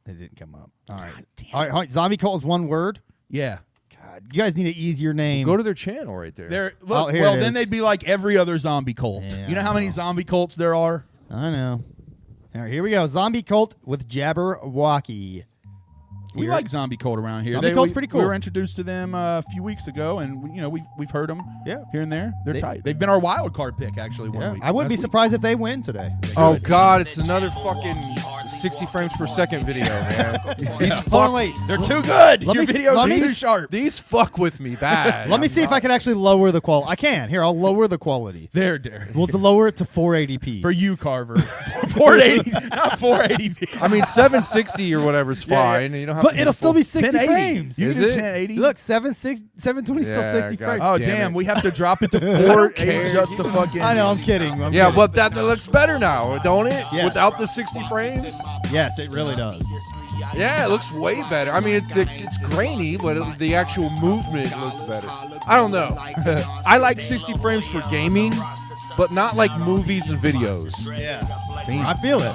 It didn't come up. All right. All right. Zombie cult is one word. Yeah. God, you guys need an easier name. Go to their channel right there. They're, Oh, look, here well, it then is. they'd be like every other zombie cult. Yeah, you know I how many know. zombie cults there are? I know. All right, here we go. Zombie cult with Jabberwocky. We Here. like zombie cult around here. Zombie cult's pretty cool. We were introduced to them a few weeks ago, and we've heard them Yeah. here and there. They're They- tight. They've been our wild card pick actually one Yeah. week. I wouldn't be last week. surprised if they win today. Oh God, it's another fucking 60 frames per second video, man. These Hold fuck, on, wait. They're too good. Let Your me see- videos let are me too see- sharp. these fuck with me bad. Let me see if I can actually lower the quality. I can. Here, I'll lower the quality. There, Derek. We'll lower it to 480p. For you, Carver. 480, not 480p. I mean, 760 or whatever's fine. You don't have but to hit it'll a still full- be 60 frames. You Is can do it? 1080. Look, 720 is still Yeah, 60 God frames. Oh damn damn, it. we have to drop it to 480 care. just to fucking. I know, I'm kidding. I'm Yeah, kidding. but that looks better now, don't it? Yes. Without the 60 frames. Yes, it really does. Yeah, it looks way better. I mean, it's grainy, but the actual movement looks better. I don't know. I like 60 frames for gaming, but not like movies and videos. Yeah. I feel it.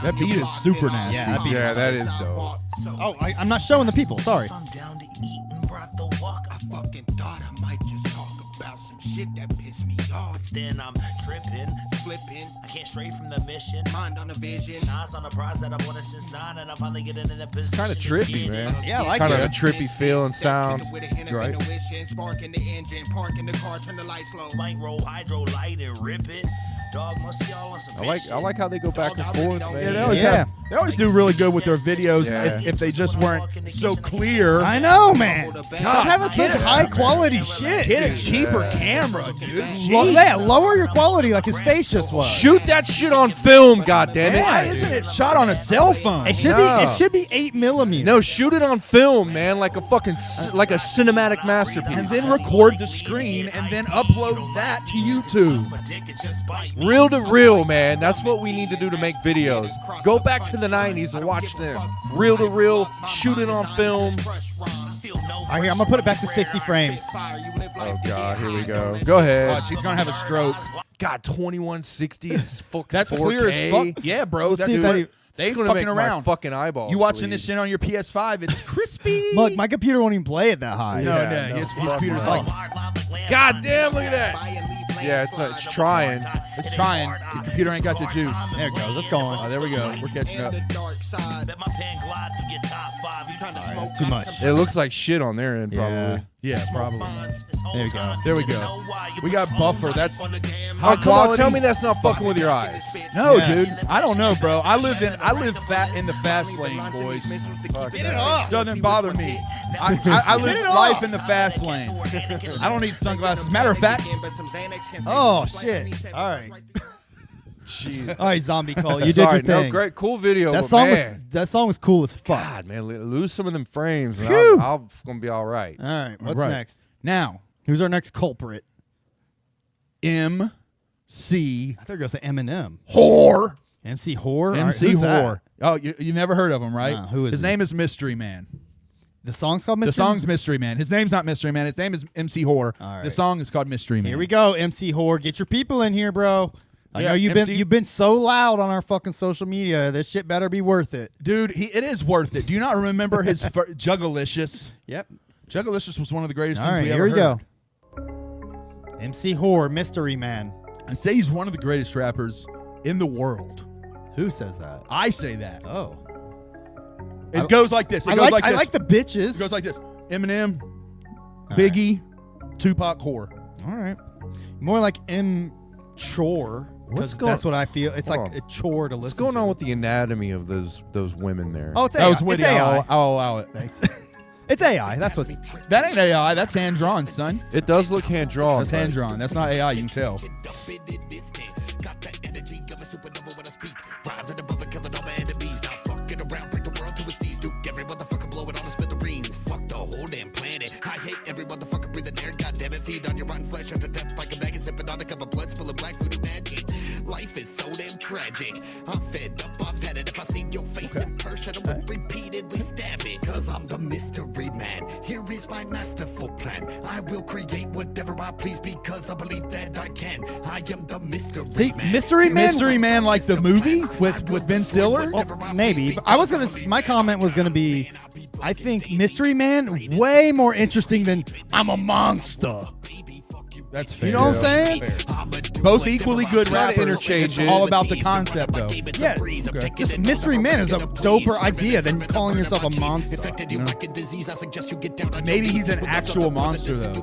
That beat is super nasty. Yeah, that beat Yeah, that is dope. Oh, I'm not showing the people. Sorry. I'm down to eat and brought the walk. I fucking thought I might just talk about some shit that pissed me off. Then I'm tripping, Slipping, I can't stray from the mission. mind on a vision. Eyes on the prize that I've wanted since 9, and I'm finally getting in the position. Kind of trippy, man. Yeah, I like Kind of it. a trippy feel and sound. Right. Sparking the engine, parking the car, turn the lights low. Bankroll, hydro light, and rip it. Dog must be all on some I like how they go back and forth, man. Yeah, they always do really good with their videos Yeah. if they just weren't so clear. I know, man. Stop having such high quality shit. Get a cheaper camera, dude. Yeah, lower your quality like his face just was. Shoot that shit on film, goddammit. Why isn't it shot on a cell phone? It should No. be. It should be 8mm. No, shoot it on film, man, like a fucking like a cinematic masterpiece. And then record the screen and then upload that to YouTube. Reel to reel, man. That's what we need to do to make videos. Go back to the 90s and watch them. Reel to reel, shoot it on film. All right, here, I'm gonna put it back to 60 frames. Oh God, here we go. Go ahead. Watch, he's gonna have a stroke. God, 2160 is fucking That's 4K. clear as fuck. Yeah, bro. Let's That's see if that- they It's gonna fucking make my around. fucking eyeballs. You watching bleed. this shit on your PS5? It's crispy. Look, my computer won't even play it that high. No, Yeah, no, no, his fuck computer's no. like God damn, look at that. Yeah, it's trying. it's trying. Your computer ain't got the juice. There it goes. Let's go on. Oh, there we go. We're catching up. Bet my pen glide through your top 5. You trying to smoke? It's too much. It looks like shit on their end, probably. Yeah, probably. There you go. There we go. We got buffer. That's Oh, high come on, quality. tell me that's not fucking with your eyes. No, Yeah. dude. I don't know, bro. I live fat in the fast lane, boys. Fuck It that. doesn't bother me. I live life in the fast lane. I don't need sunglasses. Matter of fact, Oh shit! All right, Jeez. all right, Zombie Call. You did Sorry, your thing. no, great, cool video. That but song man, was cool as fuck. God, man, lose some of them frames, and Phew. I'm gonna be all right. All right, what's Right. next? now Who's our next culprit? MC I thought you were gonna say Eminem. Whore. MC Whore. MC All right, who's that? Whore. Oh, you never heard of him, right? No, who is His he? name is Mystery Man. The song's called Mr. The song's Mystery Man. His name's not Mystery Man. His name is MC Whore. All right. The song is called Mystery Man. Here we go, MC Whore. Get your people in here, bro. I Yeah, know you've MC been so loud on our fucking social media. This shit better be worth it. Dude, it is worth it. Do you not remember his Juggalicious? Yep. Juggalicious was one of the greatest All things right, we here ever we heard. go. MC Whore, Mystery Man. I say he's one of the greatest rappers in the world. Who says that? I say that. Oh, It goes like this. It I goes like this. I like the bitches. It goes like this. Eminem, All Biggie, Tupac, Whore. All right, more like M. Chore. What's Because going- that's what I feel. It's Hold like on. a chore to listen. What's going to. on with the anatomy of those women there? Oh, it's AI. That was witty. It's AI. I'll allow it. Thanks. It's AI. That's what. That ain't AI. That's hand drawn, son. It does look hand drawn. That's hand drawn. That's not AI. You can tell. Life is so damn tragic. I'm fed up, I've had it. If I see your face in person, I will repeatedly stab it. Cause I'm the mystery man. Here is my masterful plan. I will create whatever I please because I believe that I can. I am the mystery See, man. Mystery Man. Mystery Man, like the movie with Ben Stiller. Well, maybe. But I was gonna. My comment was gonna be, I think Mystery Man way more interesting than I'm a monster. That's fair. You know what I'm saying? Both equally good Try to rappers. interchange It's it. all about the concept, though. Yeah. Just Mystery Man is a doper idea than calling yourself a monster. Maybe he's an actual monster, though.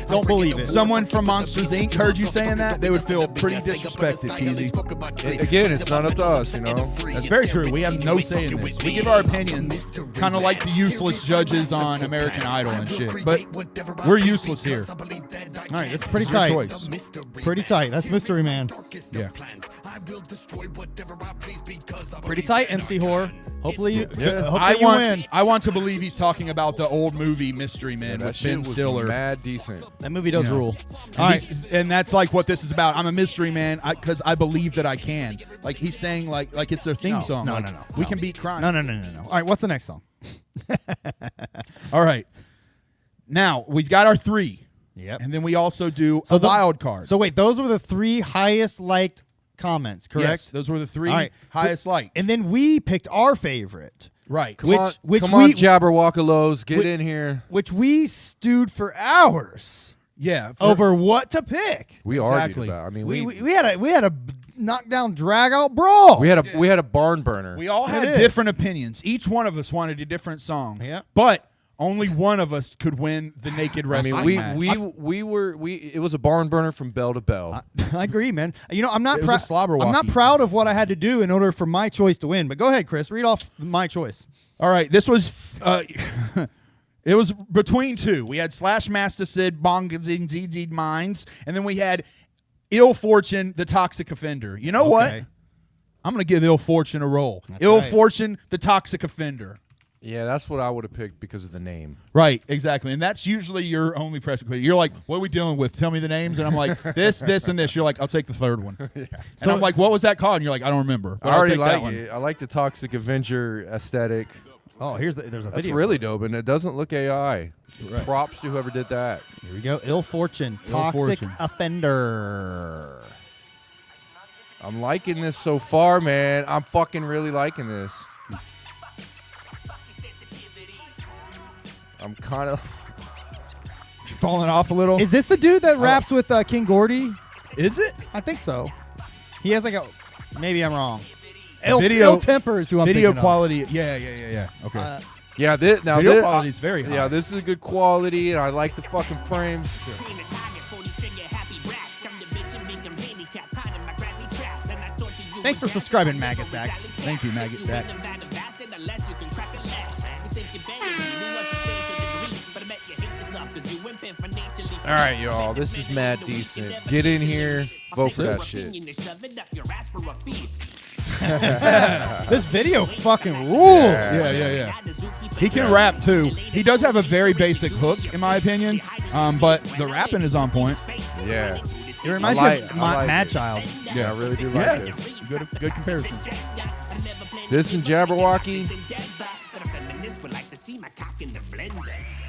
Don't believe it. Someone from Monsters Inc. heard you saying that, they would feel pretty disrespected, Cheesy. Again, it's not up to us, you know. That's very true. We have no say in this. We give our opinions, kind of like the useless judges on American Idol and shit. But we're useless here. All right, that's pretty It's your tight. choice. Pretty tight. That's Mystery Man. Yeah. Pretty tight, MC Whore. Hopefully you, I hopefully you win. want to believe he's talking about the old movie Mystery Man That with shit Ben was Stiller. mad decent. That movie does Yeah. rule. And All right. and that's like what this is about. I'm a mystery man because I believe that I can. Like he's saying, like it's their theme song. No, Like, no, no. We no. can beat crime. No. All right, what's the next song? All right. Now we've got our three. Yep. And then we also do a wild card. So wait, those were the 3 highest liked comments, correct? Yes, those were the 3 All right. highest liked. And then we picked our favorite. Right. Come on, Jabberwockalos, get in here. Which we stewed for hours Yeah. over what to pick. We Exactly. argued about. I mean, We had a knockdown drag out brawl. we had a barn burner. We all had It is. different opinions. Each one of us wanted a different song. Yeah. But only one of us could win the naked I wrestling mean, match. it was a barn burner from bell to bell. I agree, man. You know, I'm not It was a slobber I'm not walkie. proud of what I had to do in order for my choice to win. But go ahead, Chris. Read off my choice. All right, this was it was between 2. We had Slash Master Sid, Bongazing, ZZ Minds, and then we had Ill Fortune, the Toxic Offender. You know what? Okay. I'm going to give Ill Fortune a roll. That's Ill right. Fortune, the Toxic Offender. Yeah, that's what I would have picked because of the name. Right, exactly. And that's usually your only press question. You're like, what are we dealing with? Tell me the names. And I'm like, this, and this. You're like, I'll take the third one. And I'm like, what was that called? And you're like, I don't remember. But I I'll already take that like one. it. I like the Toxic Avenger aesthetic. Oh, there's a That's video. really dope, and it doesn't look AI. Props to whoever did that. Here we go. Ill Fortune, Ill Toxic Fortune. Offender. I'm liking this so far, man. I'm fucking really liking this. I'm kind of. Falling off a little. Is this the dude that raps with King Gordy? Is it? I think so. He has like a. Maybe I'm wrong. Video- Ill Temper is who I'm Video thinking of. quality. Yeah. Okay. Yeah, now Video this quality is very high. Yeah, this is a good quality, and I like the fucking frames. Thanks for subscribing, Maggot Sack. Thank you, Maggot Sack. All right, y'all. This is mad decent. Get in here. Vote for that shit. This video fucking rules. Yeah. He can rap too. He does have a very basic hook, in my opinion, but the rapping is on point. Yeah. It reminds I me like- of I like Mad it. Child. Yeah, I really do like Yeah, this. good comparison. This and Jabberwocky.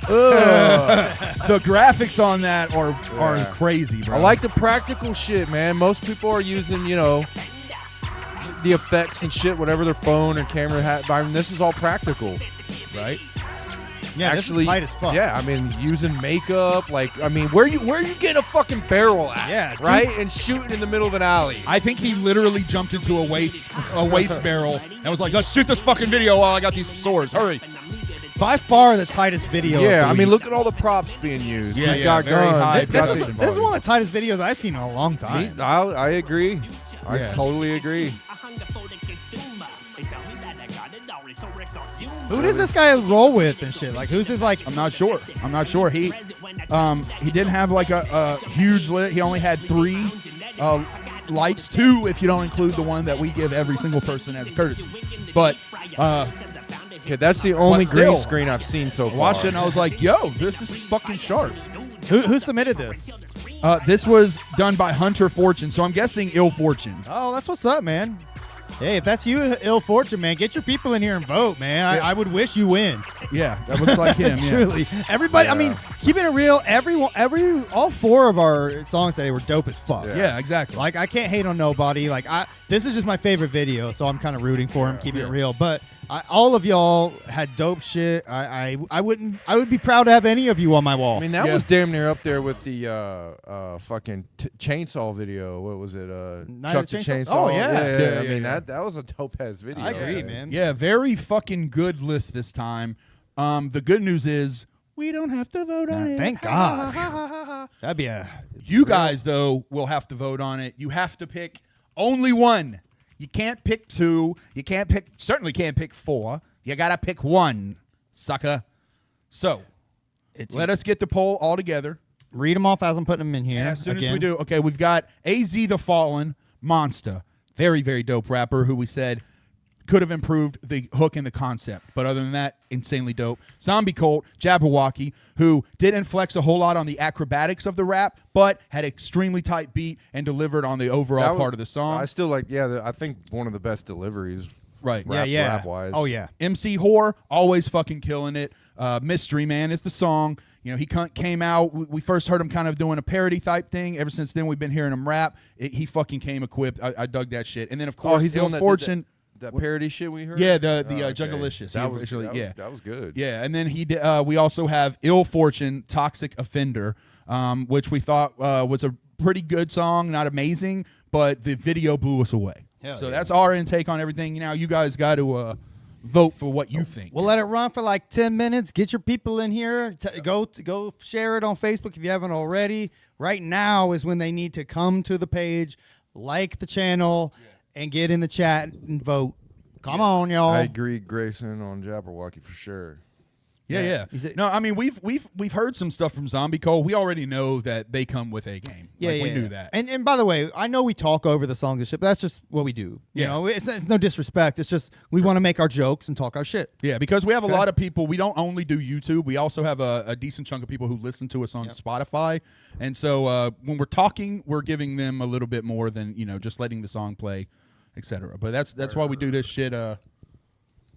The graphics on that are crazy, bro. I like the practical shit, man. Most people are using, the effects and shit, whatever their phone or camera had. I mean, this is all practical, right? Yeah, Actually, this is tight as fuck. Yeah, I mean, using makeup, where you getting a fucking barrel at? Yeah, dude. right, and shooting in the middle of an alley. I think he literally jumped into a waste barrel and was like, "Let's shoot this fucking video while I got these swords. Hurry!" By far the tightest video. Yeah, of the I mean, week. look at all the props being used. Yeah, He's yeah, got very guns. high He's got production This is one of the tightest videos I've seen in a long time. I agree. I Yeah. totally agree. Who does this guy roll with and shit? Like, who's his like? I'm not sure. He didn't have like a huge lit. He only had 3 likes, 2 if you don't include the one that we give every single person as a courtesy. But Okay, that's the only But still, green screen I've seen so far. watched it and I was like, "Yo, this is fucking sharp." Who submitted this? This was done by Hunter Fortune, so I'm guessing Ill Fortune. Oh, that's what's up, man. Hey, if that's you, Ill Fortune, man, get your people in here and vote, man. I would wish you win. Yeah, that looks like him. Yeah. Truly, everybody. I mean, keeping it real. All 4 of our songs today were dope as fuck. Yeah, exactly. Like, I can't hate on nobody. Like, this is just my favorite video, so I'm kind of rooting for him, keeping it real. But all of y'all had dope shit. I would be proud to have any of you on my wall. I mean, that was damn near up there with the fucking chainsaw video. What was it? Night Chuck of the the Chainsaw? Chainsaw. Oh, yeah. I mean, that was a dope ass video. I agree, man. Yeah, very fucking good list this time. The good news is we don't have to vote on it. Thank God. That'd be a. You guys, though, will have to vote on it. You have to pick only one. You can't pick 2. You certainly can't pick 4. You got to pick 1, sucker. So, let us get the poll all together. Read them off as I'm putting them in here. And as soon as again. we do, okay, we've got AZ the Fallen, Monster. Very, very dope rapper who we said could have improved the hook and the concept. But other than that, insanely dope. Zombie Colt, Jabberwocky, who didn't flex a whole lot on the acrobatics of the rap, but had extremely tight beat and delivered on the overall part of the song. I still like, I think one of the best deliveries Right. rap-wise. Oh yeah. MC Whore, always fucking killing it. Mystery Man is the song. You know, he came out. We first heard him kind of doing a parody type thing. Ever since then, we've been hearing him rap. He fucking came equipped. I dug that shit. And then, of course, he's the one Ill that Fortune. That parody shit we heard. Yeah, the okay. Juggalicious. That was yeah. That was good. Yeah, and then we also have Ill Fortune, Toxic Offender, which we thought was a pretty good song, not amazing, but the video blew us away. So that's our intake on everything. Now you guys got to vote for what you think. We'll let it run for like 10 minutes. Get your people in here. Go share it on Facebook if you haven't already. Right now is when they need to come to the page, like the channel, and get in the chat and vote. Come on, y'all. I agree, Grayson, on Jabberwocky for sure. Yeah. No, I mean we've heard some stuff from Zombie Cole. We already know that they come with a game. We knew that. And by the way, I know we talk over the songs and shit, but that's just what we do. You know, it's no disrespect. It's just we want to make our jokes and talk our shit. Yeah, because we have a lot of people. We don't only do YouTube. We also have a decent chunk of people who listen to us on Spotify. And so when we're talking, we're giving them a little bit more than just letting the song play, etc. But that's why we do this shit.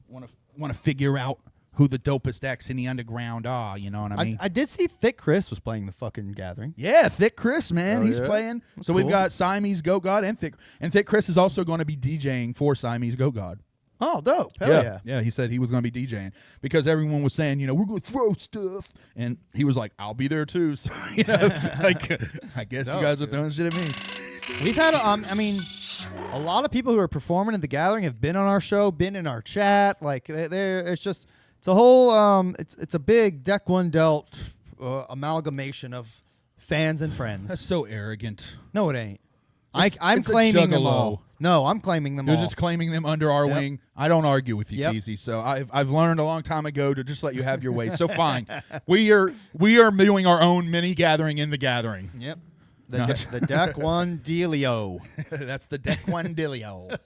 Want to figure out who the dopest acts in the underground are, you know what I mean? I did see Thick Chris was playing the fucking gathering. Yeah, Thick Chris, man. He's playing. That's so we've cool. got Siamese Goat God and Thick Chris is also going to be DJing for Siamese Goat God. Oh, dope. Hell yeah. Yeah, he said he was going to be DJing because everyone was saying, we're going to throw stuff. And he was like, I'll be there too. So, I guess you guys are throwing shit at me. We've had, a lot of people who are performing at the gathering have been on our show, been in our chat. Like, it's a whole, it's a big Deck One Dealt amalgamation of fans and friends. That's so arrogant. No, it ain't. it's I'm a claiming them juggalo. all. No, I'm claiming them all. You're just claiming them under our Yep. wing. I don't argue with you, Yep. Keezy. So I've learned a long time ago to just let you have your way. So fine, we are doing our own mini gathering in the gathering. Yep. The Deck One Dealio. That's the Deck One Dealio.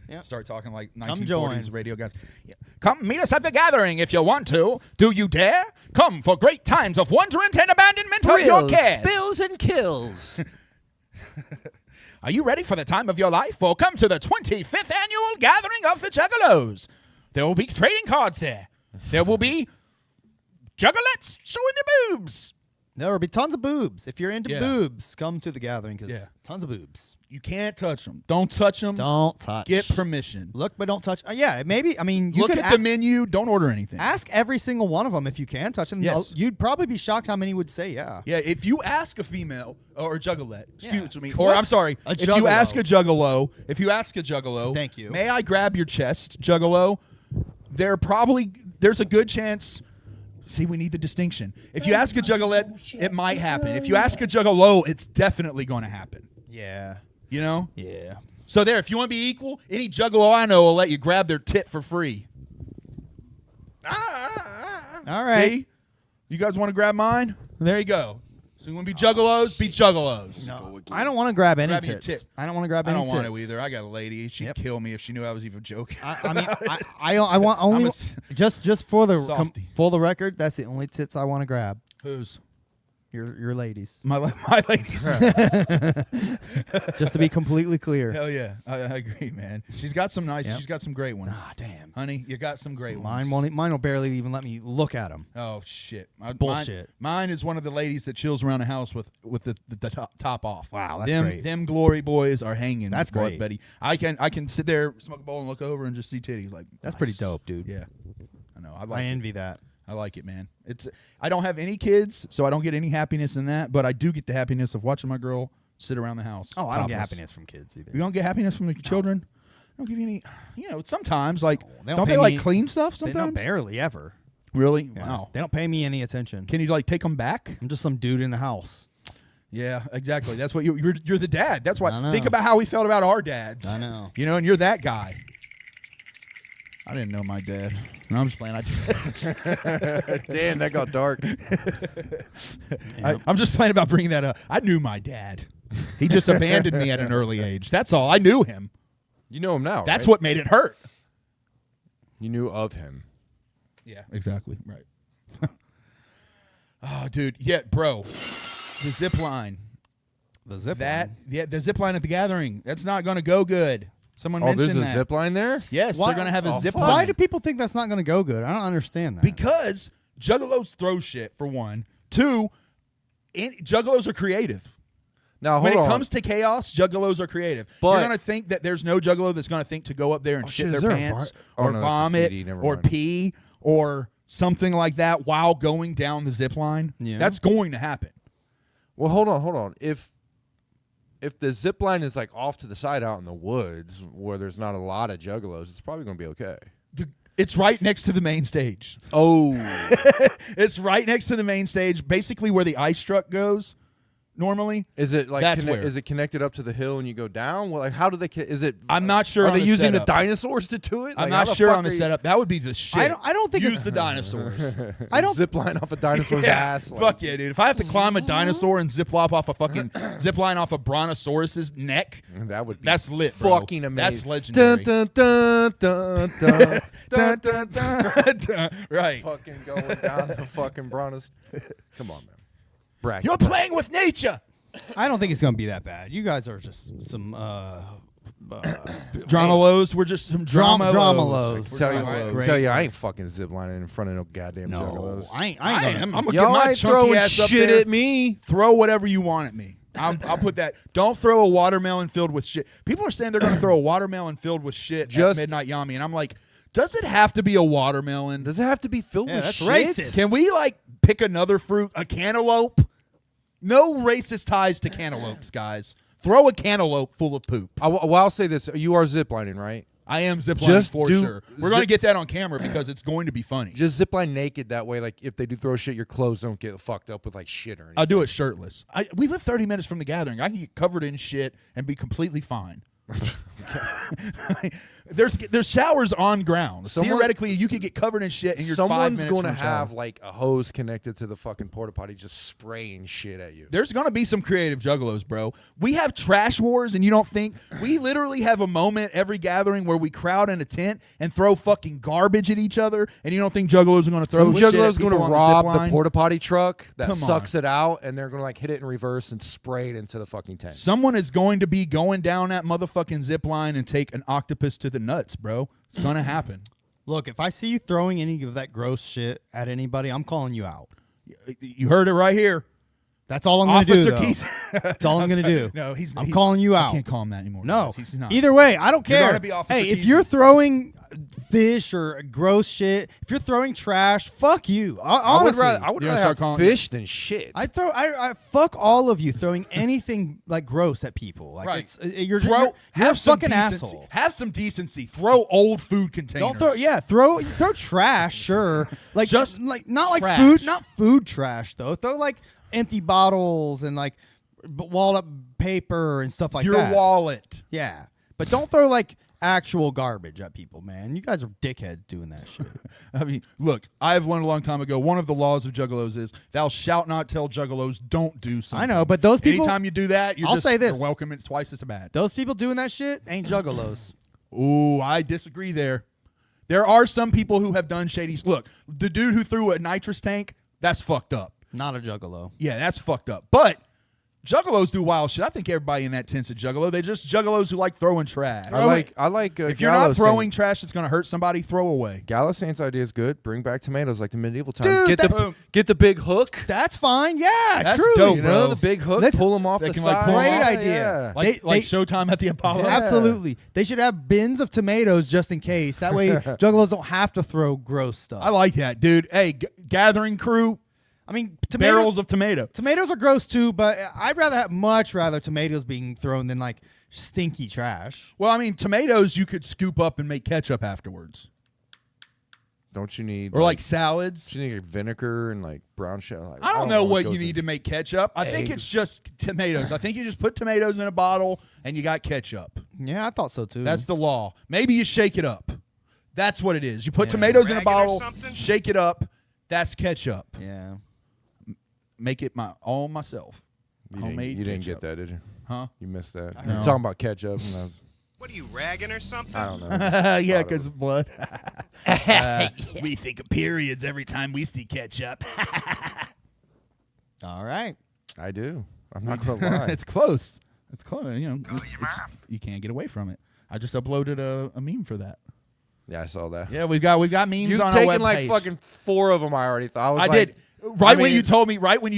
Yep. Start talking like Come 1940s join. radio guys. Yeah. Come meet us at the gathering if you want to. Do you dare? Come for great times of wonderment and abandonment of your cares. spills, and kills. Are you ready for the time of your life? Well, come to the 25th annual gathering of the Juggalos. There will be trading cards there. There will be juggalettes showing their boobs. There will be tons of boobs. If you're into Yeah. boobs, come to the gathering because Yeah. tons of boobs. You can't touch them. Don't touch them. Don't touch. Get permission. Look, but don't touch. Yeah, maybe. I mean, you Look could at the menu. Don't order anything. ask every single one of them if you can touch them. Yes. You'd probably be shocked how many would say yeah. Yeah, if you ask a female or a juggalette, excuse Yeah. me, or What's I'm sorry, a if you juggalo? ask a juggalo, Thank you. May I grab your chest, juggalo? There's a good chance. See, we need the distinction. If you ask a juggalette, it might happen. If you ask a juggalo, it's definitely going to happen. Yeah. You know? Yeah. So there, if you want to be equal, any juggalo I know will let you grab their tit for free. All right. See? You guys want to grab mine? There you go. So you want to be juggalos? Be juggalos. No, I don't want to grab any Grab your tits. tit. I don't want to grab I any don't tits. want to either. I got a lady. She'd Yep. kill me if she knew I was even joking. I mean, I want only just for the Softy. for the record. That's the only tits I want to grab. Who's? Your ladies. My lady. Just to be completely clear. Hell yeah. I agree, man. She's got some nice, Yep. she's got some great ones. Ah, damn. Honey, you got some great Mine ones. won't. Mine will barely even let me look at them. Oh, shit. bullshit. Mine is one of the ladies that chills around the house with the top off. Wow, that's them, great. Them glory boys are hanging. That's Bud great. Betty. I can sit there, smoke a bowl, and look over and just see titties. Like That's nice. pretty dope, dude. Yeah. I know. I like I it. envy that. I like it, man. I don't have any kids, so I don't get any happiness in that, but I do get the happiness of watching my girl sit around the house. Oh, I don't get topless. happiness from kids either. You don't get happiness from the children? Don't give you any, sometimes, like, they don't pay they, like, me- clean stuff They sometimes? don't barely ever. Really? Yeah. Wow. They don't pay me any attention. Can you, like, take them back? I'm just some dude in the house. Yeah, exactly. That's what you're the dad. That's why. I know. Think about how we felt about our dads. I know. You know, and you're that guy. I didn't know my dad. No, I'm just playing. Damn, that got dark. I'm just playing about bringing that up. I knew my dad. He just abandoned me at an early age. That's all. I knew him. You know him now. That's right? what made it hurt. You knew of him. Yeah, exactly. Right. Oh, dude. Yeah, bro. The zip line. The zip The line. zip line at the gathering. That's not going to go good. Someone Oh, mentioned there's a that. zip line there? Yes, Why- they're going to have a zip Why line. do people think that's not going to go good? I don't understand that. Because juggalos throw shit, for one. Two, juggalos are creative. Now, When hold it on. comes to chaos, juggalos are creative. But- You're going to think that there's no juggalo that's going to think to go up there and shit shit, is their there a pants Oh, or no, that's a vomit CD, never or mind. pee or something like that while going down the zip line. Yeah. That's going to happen. Well, hold on. If the zip line is like off to the side out in the woods where there's not a lot of juggalos, it's probably going to be okay. It's right next to the main stage. Oh. It's right next to the main stage, basically where the ice truck goes normally. Is it like That's where. is it connected up to the hill and you go down? Well, like how do they is it I'm not sure Are on they the using setup. the dinosaurs to do it? I'm Like, not how the sure fuck on the are you- setup. That would be the shit. I don't think Use it's- the dinosaurs. I don't. zip line off a dinosaur's Yeah, ass. like- fuck yeah, dude. If I have to climb a dinosaur and zip line off a fucking zip line off a brontosaurus's neck, That would be that's lit, bro. fucking amazing. That's legendary. Dun, dun, dun, dun, dun, dun, dun. Right. Fucking going down the fucking Brontos. Come on, man. Bracket. You're playing with nature. I don't think it's going to be that bad. You guys are just some Drama lows. We're just some drama drama lows. lows. Tell you, That's I, tell you, I ain't fucking ziplining in front of no goddamn no. juggalos. I ain't I gonna- am. I'm gonna Y'all get my ain't chunky throwing ass up shit there. at me. Throw whatever you want at me. I'll put that. Don't throw a watermelon filled with shit. People are saying they're going to throw a watermelon filled with shit Just- at Midnight Yami, and I'm like, does it have to be a watermelon? Does it have to be filled Yeah, with that's shit? racist. Can we like pick another fruit? A cantaloupe? No racist ties to cantaloupes, guys. Throw a cantaloupe full of poop. I'll say this: you are ziplining, right? I am ziplining Just for do sure. We're going to get that on camera because it's going to be funny. Just zipline naked. That way, like if they do throw shit, your clothes don't get fucked up with like shit or anything. I'll do it shirtless. We live 30 minutes from the gathering. I can get covered in shit and be completely fine. There's showers on ground. Theoretically, you could get covered in shit and you're 5 Someone's minutes going to from a shower. have like a hose connected to the fucking porta potty, just spraying shit at you. There's going to be some creative juggalos, bro. We have trash wars, and you don't think we literally have a moment every gathering where we crowd in a tent and throw fucking garbage at each other, and you don't think juggalos are going to throw Some shit at juggalos people going to on rob the, zip the line? porta potty truck that Come sucks on. it out, and they're going to like hit it in reverse and spray it into the fucking tent. Someone is going to be going down that motherfucking zip line and take an octopus to the nuts, bro. It's going to happen. Look, if I see you throwing any of that gross shit at anybody, I'm calling you out. You heard it right here. That's all I'm going to do. Officer though. Keith. That's all I'm going to do. No, I'm calling you out. I can't call him that anymore. No. guys. He's not. Either way, I don't You're care. gonna be Officer Hey, if Keith. you're throwing fish or gross shit, if you're throwing trash, fuck you. Honestly, I would You're rather gonna have start calling- fish than shit. I fuck all of you throwing anything like gross at people. Like Right. it's you're Throw, you're a have some fucking decency. asshole. Have some decency. Throw old food containers. Don't throw trash, sure. Like Just like not like trash. food, not food trash though. Throw like empty bottles and like walled up paper and stuff like Your that. wallet. Yeah. But don't throw like actual garbage at people, man. You guys are dickheads doing that shit. I mean, look, I've learned a long time ago, one of the laws of juggalos is thou shalt not tell juggalos don't do something. I know, but those people Anytime you do that, I'll say this. you're welcome. It's twice as bad. those people doing that shit ain't juggalos. Ooh, I disagree there. There are some people who have done shady. Look, the dude who threw a nitrous tank, that's fucked up. Not a juggalo. Yeah, that's fucked up. But juggalos do wild shit. I think everybody in that tent's a juggalo. They're just juggalos who like throwing trash. I like. If you're not throwing trash that's going to hurt somebody, throw away. Galasaint's idea is good. Bring back tomatoes like the medieval times. Dude, Get the big hook. That's fine. Yeah, That's truly. dope, You bro. know the big hook. Let's- pull them off They the can, like, side. pull 'em Great off. idea. Yeah. Like They- Showtime at the Apollo. Yeah. Absolutely. They should have bins of tomatoes just in case. That way juggalos don't have to throw gross stuff. I like that, dude. Hey, gathering crew, I mean, barrels of tomato. tomatoes are gross too, but I'd much rather tomatoes being thrown than like stinky trash. Well, I mean, tomatoes you could scoop up and make ketchup afterwards. Don't you need Or like salads. Do you need like vinegar and like brown shell? Like, I don't know what you goes need in. to make ketchup. I think Eggs. it's just tomatoes. I think you just put tomatoes in a bottle and you got ketchup. Yeah, I thought so too. That's the law. Maybe you shake it up. That's what it is. You put tomatoes in a bottle, shake it up. That's ketchup. yeah. Make it all myself. Homemade You didn't ketchup. get that, did you? Huh? You missed that. know. You're talking about ketchup. And I was, What are you, ragging or something? I don't know. Yeah, because of blood. We think of periods every time we see ketchup. All right. I do. I'm not gonna lie. It's close. It's close. You know, you can't get away from it. I just uploaded a meme for that. Yeah, I saw that. Yeah, we've got memes You've on our taken webpage. like fucking 4 of them. I already thought. I did. Right when you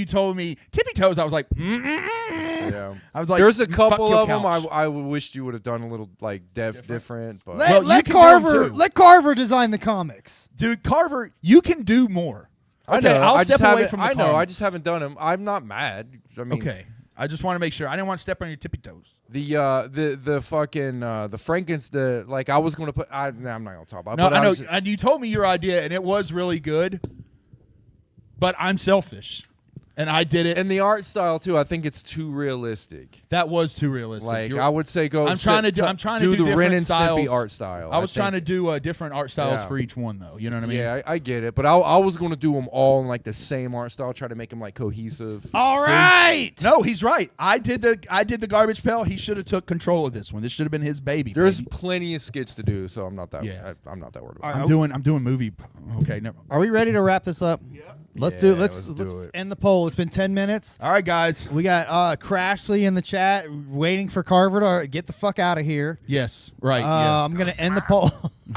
told me tippy toes, I was like, Yeah. I was like, there's a fuck couple your of them couch. I wished you would have done a little like different, but Well, you Let can do 'em Carver too. let Carver design the comics. Dude, Carver, you can do more. I Okay, know. I'll I step just away haven't- from the I know. I comments. just haven't done them. I'm not mad. I mean, Okay, I just want to make sure I didn't want to step on your tippy toes. the fucking the Frankens like I was gonna put. I'm not gonna talk about. it, No, but I know, was- and you told me your idea, and it was really good. But I'm selfish, and I did it. and the art style too. I think it's too realistic. That was too realistic. Like You're- I would say, go. I'm trying to do the different Ren and styles. Stimpy art style. I was trying to think. do different art styles Yeah. for each one, though. You know what I mean? Yeah, I get it, but I was gonna do them all in like the same art style. Try to make them like cohesive. All right. No, he's right. I did the garbage pail. He should have took control of this one. This should have been his baby. There's baby. plenty of skits to do, so I'm not that. Yeah. I'm not that worried about. All it. right. I'm doing movie. Okay, never. Are we ready to wrap this up? Yeah. Let's do it. Let's do it. end the poll. It's been 10 minutes. All right, guys. We got Crashly in the chat waiting for Carver to get the fuck out of here. Yes, right. Yeah. I'm going to end the poll.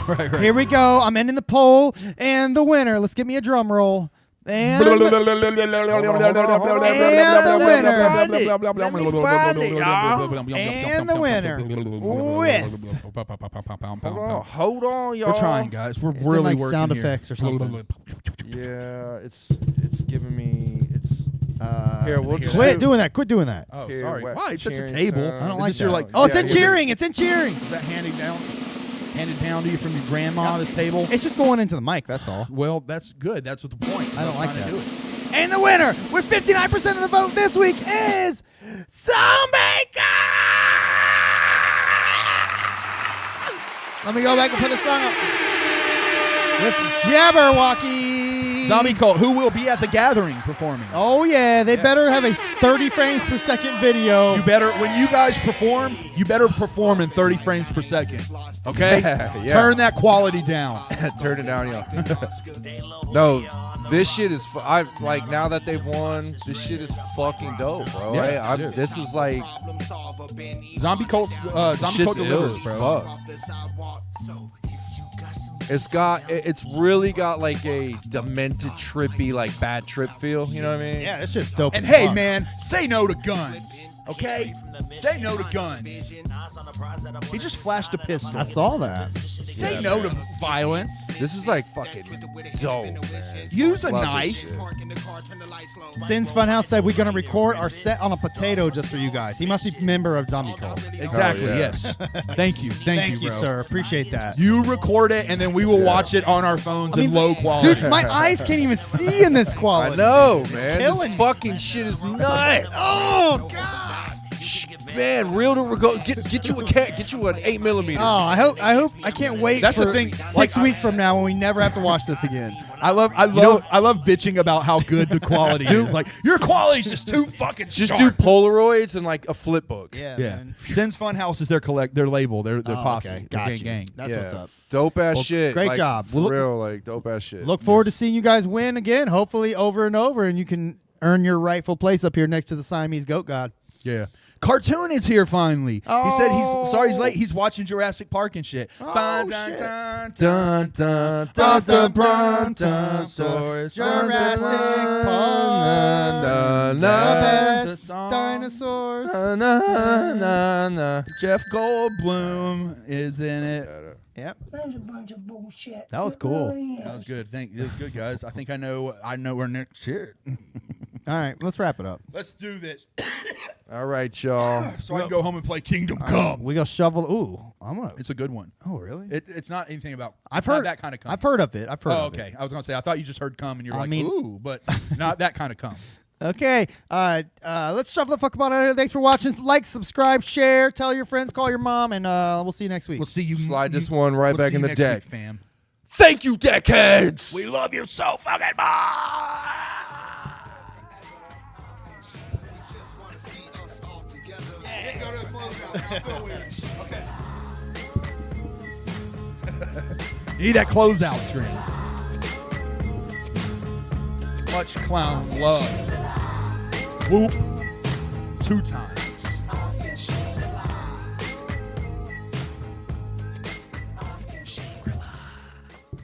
Right. Here we go. I'm ending the poll. And the winner, let's give me a drum roll. And the winner with Hold on, y'all. We're trying, guys. We're It's in, really like, working sound here. effects or something. Yeah, it's giving me. It's here. We'll just Quit doing that. Quit doing that. Oh, Here, sorry. what? Why? It's just a Cheering table. sound. I don't Is like this your, that. like? Oh, it's yeah, in cheering. It's in cheering. Is that handed down to you from your grandma? This table. It's just going into the mic. That's all. Well, that's good. That's what the point. I don't like that. To do it. And the winner with 59% of the vote this week is Zombie. Let me go back and put a song up with Jabberwocky. Zombie Cult, who will be at the gathering performing. Oh yeah, they better have a 30 frames per second video. You better, when you guys perform, you better perform in 30 frames per second. Okay? Yeah. Turn that quality down. Turn it down, y'all. No, this shit is. I like now that they've won. This shit is fucking dope, bro. Yeah, it is. This is like Zombie Cult shit's delivers, ill bro. as fuck. It's really got like a demented, trippy, like bad trip feel. You know what I mean? Yeah, it's just dope. And as hey, fuck. man, say no to guns. Okay? Say no to guns. He just flashed a pistol. I saw that. Say no to violence. This is like fucking dope, man. Use a Love this knife. shit. Sins Funhouse said we're gonna record our set on a potato just for you guys. He must be a member of Zombie Cult. Exactly, yeah. yes. Thank you. Thank you, bro. sir. Appreciate that. You record it, and then we will watch it on our phones in low quality. Dude, my eyes can't even see in this I quality. know, man. killing This me. fucking shit is nuts. Oh god. Man, real to get you a cat, get you an 8mm. Oh, I can't wait That's for the thing, 6 like, weeks from now when we never have to watch this again. I love bitching about how good the quality is. Like, your quality's just too fucking Just sharp. do Polaroids and like a flip book. Yeah. man. Sins Funhouse is their label, their posse, okay. their Got you. gang. That's what's up. Dope ass Well, shit. great like, job. For Well, look- real, like dope ass shit. Look forward to seeing you guys win again, hopefully over and over, and you can earn your rightful place up here next to the Siamese Goat God. Yeah. Cartoon is here finally. He said he's sorry he's late. He's watching Jurassic Park and shit. Oh, Dun, shit. dun, Dun, dun, Off the dun, Brontosaurus. Jurassic na, Park, the na, best song. dinosaurs. na, na, na, na. Jeff Goldblum is in it. Yep, That's a bunch of bullshit. that was cool. That was good. It was good, guys. I think I know where next shit. All right, let's wrap it up. Let's do this. All right, y'all. So I can go home and play Kingdom Come. We go shovel. Ooh, I'm gonna. It's a good one. Oh, really? It's not anything about. I've it's not heard that kind of cum. I've heard of it. I've heard. Oh, of okay. It. I was gonna say I thought you just heard cum and you're I like, mean- ooh, but not that kind of cum. Okay. Let's shuffle the fuck about it. Thanks for watching. Like, subscribe, share, tell your friends, call your mom, and we'll see you next week. We'll see you. Slide this one right we'll back see in you the next deck. week, fam. Thank you, deckheads. We love you so fucking much. You need that closeout screen. Much clown love. Whoop. 2 times.